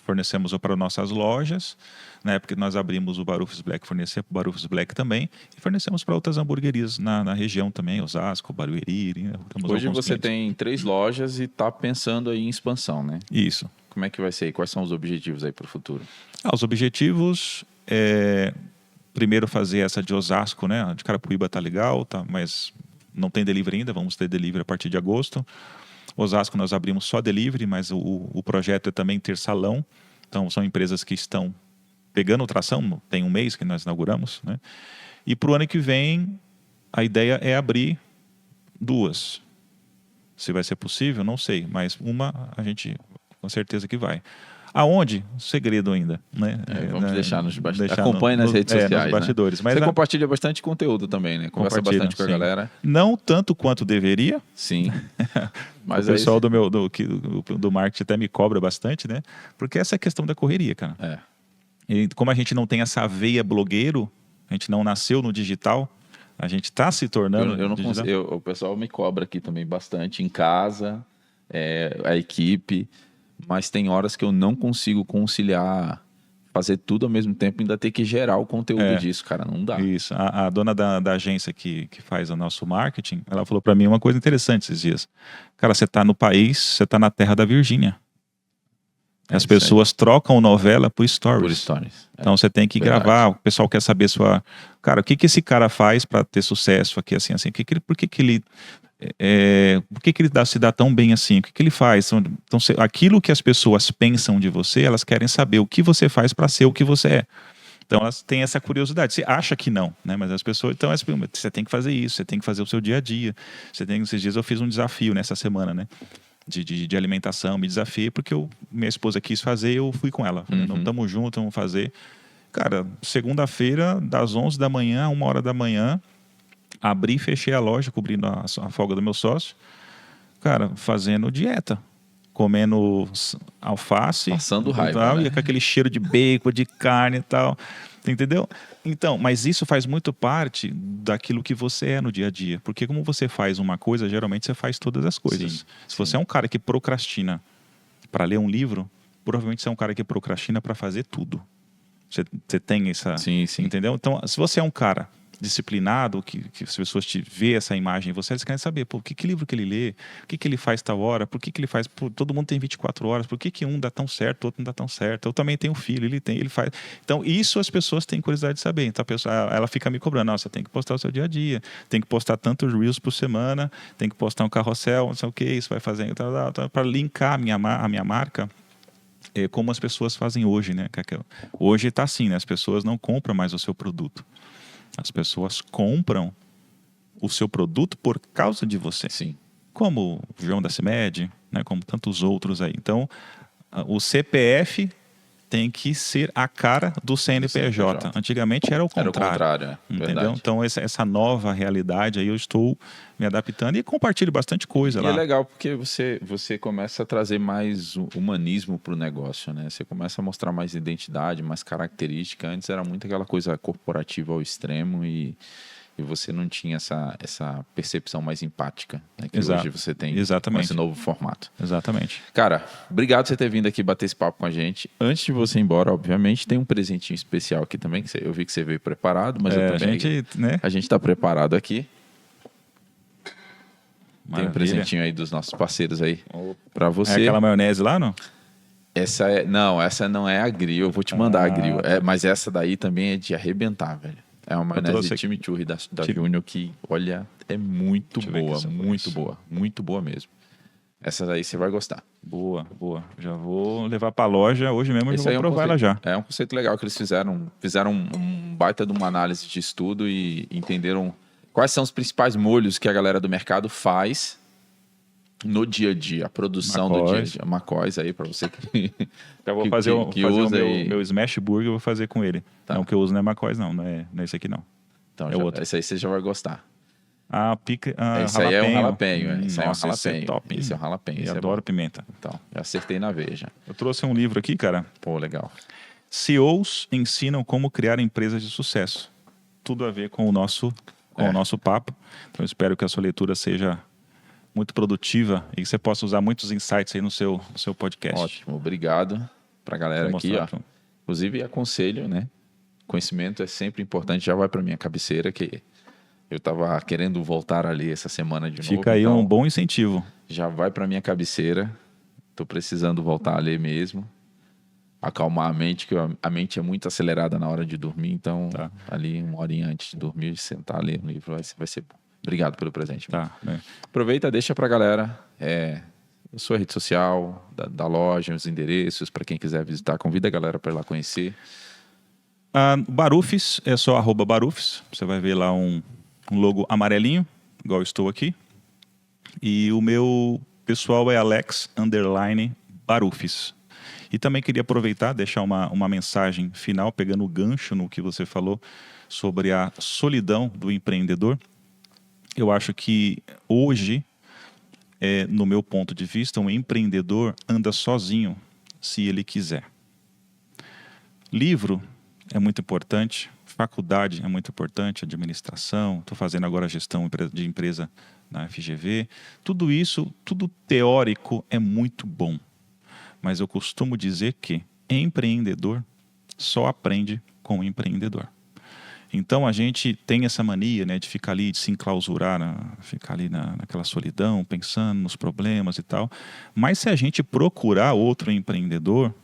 fornecemos para nossas lojas. Na época que nós abrimos o Barufus Black, fornecemos para o Barufus Black também. E fornecemos para outras hamburguerias na região também, Osasco, Barueri. Né? Hoje você tem 3 lojas e está pensando aí em expansão, né? Isso. Como é que vai ser e quais são os objetivos aí para o futuro? Os objetivos primeiro fazer essa de Osasco, né? A de Carapicuíba tá legal, mas não tem delivery ainda, vamos ter delivery a partir de agosto. Osasco nós abrimos só delivery, mas o projeto é também ter salão. Então são empresas que estão pegando tração, tem um mês que nós inauguramos, né? E para o ano que vem, a ideia é abrir 2. Se vai ser possível, não sei, mas uma a gente com certeza que vai. Aonde? Segredo ainda, né? Vamos deixar nos bastidores. Acompanhe nas redes sociais, nos bastidores. Né? Mas você compartilha bastante conteúdo também, né? Conversa bastante com a galera. Não tanto quanto deveria. Sim. Mas o pessoal do marketing até me cobra bastante, né? Porque essa é a questão da correria, cara. E como a gente não tem essa veia blogueiro, a gente não nasceu no digital, A gente está se tornando... Eu não consigo, o pessoal me cobra aqui também bastante, em casa, a equipe, mas tem horas que eu não consigo conciliar, fazer tudo ao mesmo tempo e ainda ter que gerar o conteúdo disso, cara, não dá. Isso, a dona da agência que faz o nosso marketing, ela falou para mim uma coisa interessante esses dias. Cara, você está no país, você está na terra da Virgínia. As pessoas trocam novela por stories. Então você tem que gravar, o pessoal quer saber cara, o que esse cara faz para ter sucesso aqui, assim, por que ele se dá tão bem assim? O que ele faz? Então, aquilo que as pessoas pensam de você, elas querem saber o que você faz para ser o que você é. Então elas têm essa curiosidade. Você acha que não, né? Mas as pessoas... Então você tem que fazer isso, você tem que fazer o seu dia a dia. Esses dias eu fiz um desafio nessa semana, né? De alimentação, me desafiei porque minha esposa quis fazer, eu fui com ela. Falei, não, estamos juntos, vamos fazer. Cara, segunda-feira, das 11 da manhã a 1 hora da manhã, abri e fechei a loja, cobrindo a folga do meu sócio. Cara, fazendo dieta. Comendo alface. Passando raiva, né? E com aquele cheiro de bacon, de carne e tal. Entendeu? Então, mas isso faz muito parte daquilo que você é no dia a dia. Porque como você faz uma coisa, geralmente você faz todas as coisas. Se você é um cara que procrastina para ler um livro, provavelmente você é um cara que procrastina para fazer tudo. Você tem essa... Sim. Entendeu? Então, se você é um cara disciplinado, que as pessoas te vê essa imagem em você, eles querem saber, pô, que livro que ele lê, o que ele faz tal hora, por que ele faz, pô, todo mundo tem 24 horas, por que um dá tão certo, o outro não dá tão certo, eu também tenho um filho, ele faz. Então, isso as pessoas têm curiosidade de saber. Então, a pessoa, ela fica me cobrando, não, você tem que postar o seu dia a dia, tem que postar tantos reels por semana, tem que postar um carrossel, não sei o que, isso vai fazendo, para linkar a minha marca, como as pessoas fazem hoje, né? Hoje está assim, né? As pessoas não compram mais o seu produto. As pessoas compram o seu produto por causa de você. Sim. Como o João da CIMED, né? Como tantos outros aí. Então, o CPF tem que ser a cara do CNPJ. Antigamente era o contrário. Entendeu? Verdade. Então, essa nova realidade aí eu estou me adaptando e compartilho bastante coisa lá. E é legal porque você começa a trazer mais humanismo para o negócio, né? Você começa a mostrar mais identidade, mais característica. Antes era muito aquela coisa corporativa ao extremo e você não tinha essa percepção mais empática, né, que hoje você tem com esse novo formato. Exatamente. Cara, obrigado por você ter vindo aqui bater esse papo com a gente. Antes de você ir embora, obviamente, tem um presentinho especial aqui também, que eu vi que você veio preparado, mas eu também... A gente está preparado aqui. Maravilha. Tem um presentinho aí dos nossos parceiros aí para você. É aquela maionese lá, não? Essa não é a grill, eu vou te mandar a grill. Mas essa daí também é de arrebentar, velho. É uma maionese de chimichurri da Júnior que, olha, é muito boa, muito boa mesmo. Essa daí você vai gostar. Boa. Já vou levar pra loja hoje mesmo e já vou provar ela já. É um conceito legal que eles fizeram um baita de uma análise de estudo e entenderam quais são os principais molhos que a galera do mercado faz no dia a dia, a produção do dia a dia. Macóis aí pra você que já vou fazer o meu Smash Burger, eu vou fazer com ele. Tá. Não, o que eu uso não é Macóis, não é esse aqui não. Então, esse aí você já vai gostar. Esse aí é um jalapeño. Esse é top, esse é um jalapeño. Eu adoro pimenta. Então, já acertei na veia já. Eu trouxe um livro aqui, cara. Pô, legal. CEOs ensinam como criar empresas de sucesso. Tudo a ver com o nosso papo. Então, eu espero que a sua leitura seja muito produtiva e que você possa usar muitos insights aí no seu podcast. Ótimo, obrigado pra galera aqui, ó. Inclusive, aconselho, né? Conhecimento é sempre importante. Já vai pra minha cabeceira, que eu tava querendo voltar ali essa semana de novo. Fica aí um bom incentivo. Já vai pra minha cabeceira. Tô precisando voltar a ler mesmo. Acalmar a mente, que a mente é muito acelerada na hora de dormir. Então, ali 1 horinha antes de dormir, sentar a ler um livro vai ser bom. Obrigado pelo presente. Aproveita, deixa pra galera a sua rede social, da loja, os endereços, para quem quiser visitar. Convida a galera para ir lá conhecer. Barufis, é só @Barufis. Você vai ver lá um logo amarelinho, igual eu estou aqui. E o meu pessoal é Alex_Barufis. E também queria aproveitar, deixar uma mensagem final, pegando o gancho no que você falou sobre a solidão do empreendedor. Eu acho que hoje, no meu ponto de vista, um empreendedor anda sozinho, se ele quiser. Livro é muito importante, faculdade é muito importante, administração, estou fazendo agora gestão de empresa na FGV. Tudo isso, tudo teórico é muito bom. Mas eu costumo dizer que empreendedor só aprende com o empreendedor. Então a gente tem essa mania, né, de ficar ali, de se enclausurar, ficar ali naquela solidão, pensando nos problemas e tal. Mas se a gente procurar outro empreendedor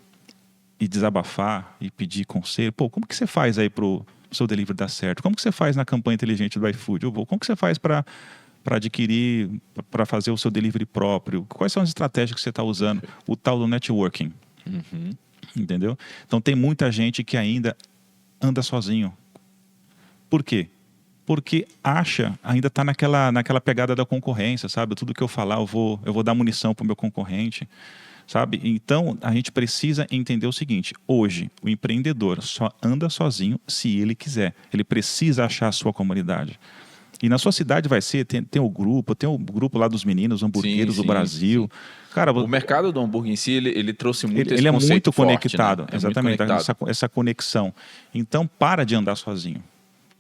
e desabafar e pedir conselho, como que você faz aí para o seu delivery dar certo? Como que você faz na campanha inteligente do iFood? Como que você faz para adquirir, para fazer o seu delivery próprio? Quais são as estratégias que você está usando? O tal do networking. Uhum. Entendeu? Então tem muita gente que ainda anda sozinho. Por quê? Porque ainda está naquela pegada da concorrência, sabe? Tudo que eu falar, eu vou dar munição para o meu concorrente, sabe? Então, a gente precisa entender o seguinte: hoje, o empreendedor só anda sozinho se ele quiser. Ele precisa achar a sua comunidade. E na sua cidade vai ser, tem o grupo lá dos meninos, hamburgueiros do Brasil. Sim. Cara, o mercado do hambúrguer em si, ele trouxe muito esse ele é muito forte, conectado, né? exatamente, muito conectado. Essa conexão. Então, para de andar sozinho.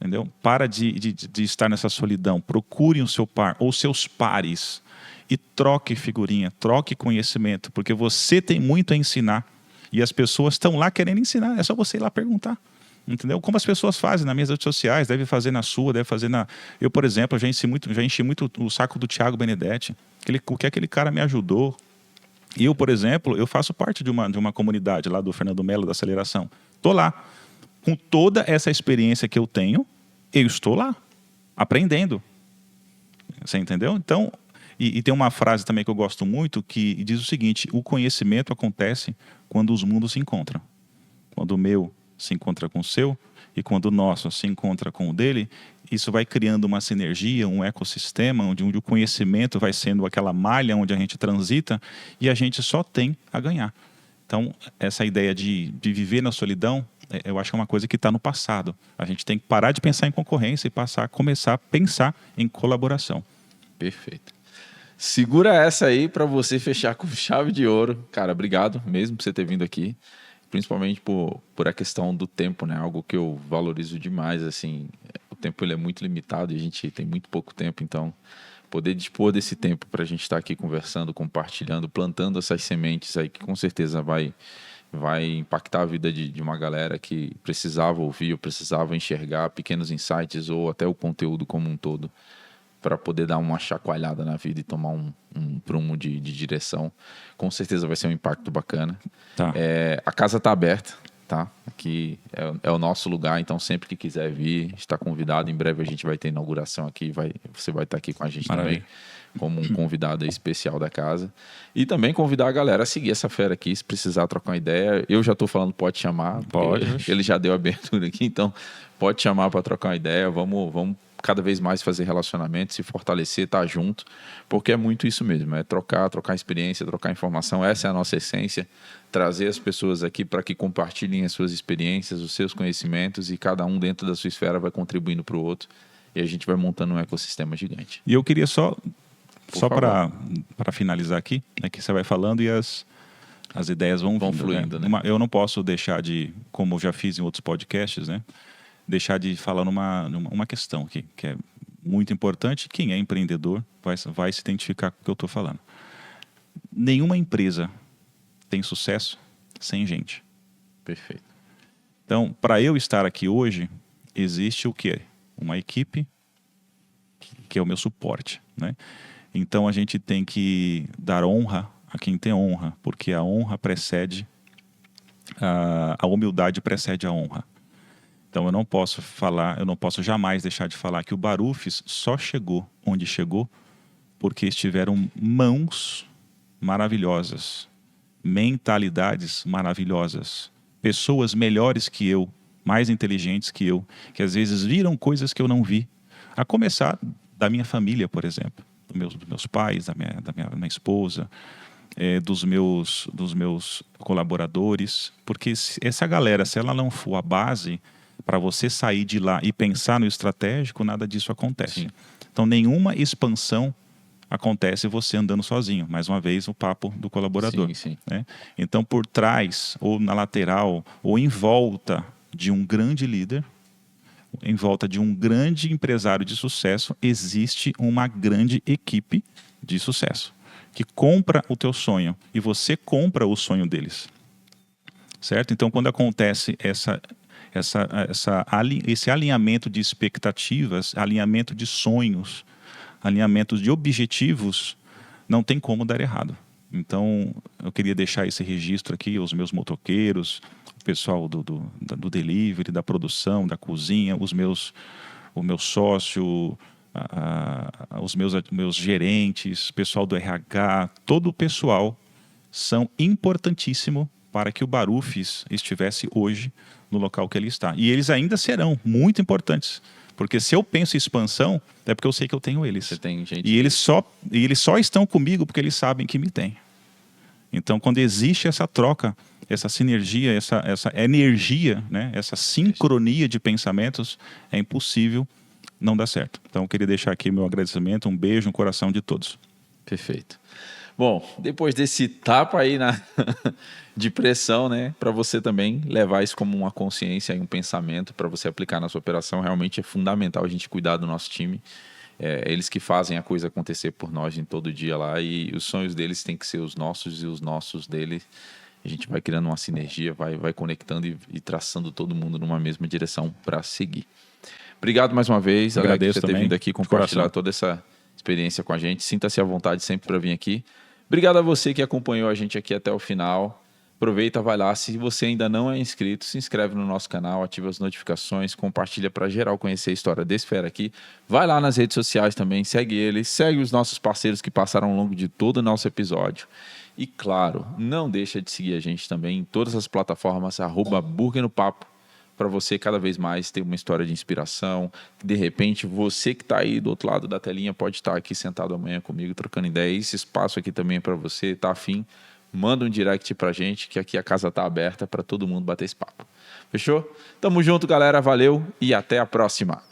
Entendeu? Para de estar nessa solidão. Procure o seu par ou seus pares e troque figurinha, troque conhecimento, porque você tem muito a ensinar e as pessoas estão lá querendo ensinar. É só você ir lá perguntar. Entendeu? Como as pessoas fazem nas minhas redes sociais, deve fazer na sua, deve fazer na... Eu, por exemplo, já enchi muito o saco do Thiago Benedetti, o que aquele cara me ajudou. E eu, por exemplo, eu faço parte de uma comunidade lá do Fernando Melo, da Aceleração. Estou lá. Com toda essa experiência que eu tenho, eu estou lá, aprendendo. Você entendeu? Então, e tem uma frase também que eu gosto muito, que diz o seguinte: o conhecimento acontece quando os mundos se encontram. Quando o meu se encontra com o seu e quando o nosso se encontra com o dele, isso vai criando uma sinergia, um ecossistema onde o conhecimento vai sendo aquela malha onde a gente transita e a gente só tem a ganhar. Então, essa ideia de viver na solidão, eu acho que é uma coisa que está no passado. A gente tem que parar de pensar em concorrência e começar a pensar em colaboração. Perfeito. Segura essa aí para você fechar com chave de ouro. Cara, obrigado mesmo por você ter vindo aqui. Principalmente por a questão do tempo, né? Algo que eu valorizo demais, assim. O tempo ele é muito limitado e a gente tem muito pouco tempo, então poder dispor desse tempo para a gente estar aqui conversando, compartilhando, plantando essas sementes aí que com certeza vai impactar a vida de uma galera que precisava ouvir, ou precisava enxergar pequenos insights ou até o conteúdo como um todo, para poder dar uma chacoalhada na vida e tomar um prumo de direção. Com certeza vai ser um impacto bacana. Tá. A casa está aberta, tá? Aqui é o nosso lugar, então sempre que quiser vir, está convidado. Em breve a gente vai ter inauguração aqui, você vai estar aqui com a gente também, como um convidado especial da casa. E também convidar a galera a seguir essa fera aqui, se precisar trocar uma ideia. Eu já estou falando, pode chamar. Pode. Ele já deu a abertura aqui, então pode chamar para trocar uma ideia. Vamos cada vez mais fazer relacionamento, se fortalecer, estar junto, porque é muito isso mesmo, é trocar experiência, trocar informação. Essa é a nossa essência, trazer as pessoas aqui para que compartilhem as suas experiências, os seus conhecimentos, e cada um dentro da sua esfera vai contribuindo para o outro, e a gente vai montando um ecossistema gigante. E eu queria só para finalizar aqui, né, que você vai falando e as ideias vão fluindo, né? Eu não posso deixar de, como eu já fiz em outros podcasts, né, deixar de falar numa questão aqui, que é muito importante. Quem é empreendedor vai se identificar com o que eu estou falando. Nenhuma empresa tem sucesso sem gente. Perfeito. Então, para eu estar aqui hoje, existe o quê? Uma equipe que é o meu suporte, né? Então, a gente tem que dar honra a quem tem honra, porque a honra precede, a humildade precede a honra. Então eu não posso jamais deixar de falar que o Barufis só chegou onde chegou porque estiveram mãos maravilhosas, mentalidades maravilhosas, pessoas melhores que eu, mais inteligentes que eu, que às vezes viram coisas que eu não vi. A começar da minha família, por exemplo, dos meus pais, da minha esposa, dos meus colaboradores, porque essa galera, se ela não for a base para você sair de lá e pensar no estratégico, nada disso acontece. Sim. Então, nenhuma expansão acontece você andando sozinho. Mais uma vez, o papo do colaborador. Sim. Né? Então, por trás, ou na lateral, ou em volta de um grande líder, em volta de um grande empresário de sucesso, existe uma grande equipe de sucesso que compra o teu sonho e você compra o sonho deles. Certo? Então, quando acontece esse alinhamento de expectativas, alinhamento de sonhos, alinhamento de objetivos, não tem como dar errado. Então, eu queria deixar esse registro aqui, os meus motoqueiros, o pessoal do delivery, da produção, da cozinha, o meu sócio, os meus gerentes, pessoal do RH, todo o pessoal são importantíssimo para que o Barufis estivesse hoje no local que ele está. E eles ainda serão muito importantes. Porque se eu penso em expansão, é porque eu sei que eu tenho eles. Você tem gente... E eles só estão comigo porque eles sabem que me têm. Então, quando existe essa troca, essa sinergia, essa energia, né, essa sincronia de pensamentos, é impossível não dar certo. Então, eu queria deixar aqui meu agradecimento, um beijo no coração de todos. Perfeito. Bom, depois desse tapa aí de pressão, né, para você também levar isso como uma consciência e um pensamento para você aplicar na sua operação, realmente é fundamental a gente cuidar do nosso time. Eles que fazem a coisa acontecer por nós em todo dia lá, e os sonhos deles têm que ser os nossos e os nossos deles. A gente vai criando uma sinergia, vai conectando e traçando todo mundo numa mesma direção para seguir. Obrigado mais uma vez, Alex, por ter vindo aqui compartilhar toda essa experiência com a gente. Sinta-se à vontade sempre para vir aqui. Obrigado a você que acompanhou a gente aqui até o final. Aproveita, vai lá. Se você ainda não é inscrito, se inscreve no nosso canal, ativa as notificações, compartilha para geral conhecer a história desse fera aqui. Vai lá nas redes sociais também, segue eles, segue os nossos parceiros que passaram ao longo de todo o nosso episódio. E claro, não deixa de seguir a gente também em todas as plataformas, @burgernopapo, para você cada vez mais ter uma história de inspiração. De repente, você que está aí do outro lado da telinha pode estar aqui sentado amanhã comigo, trocando ideia. Esse espaço aqui também é para você, tá afim? Manda um direct pra gente, que aqui a casa tá aberta para todo mundo bater esse papo. Fechou? Tamo junto, galera. Valeu e até a próxima.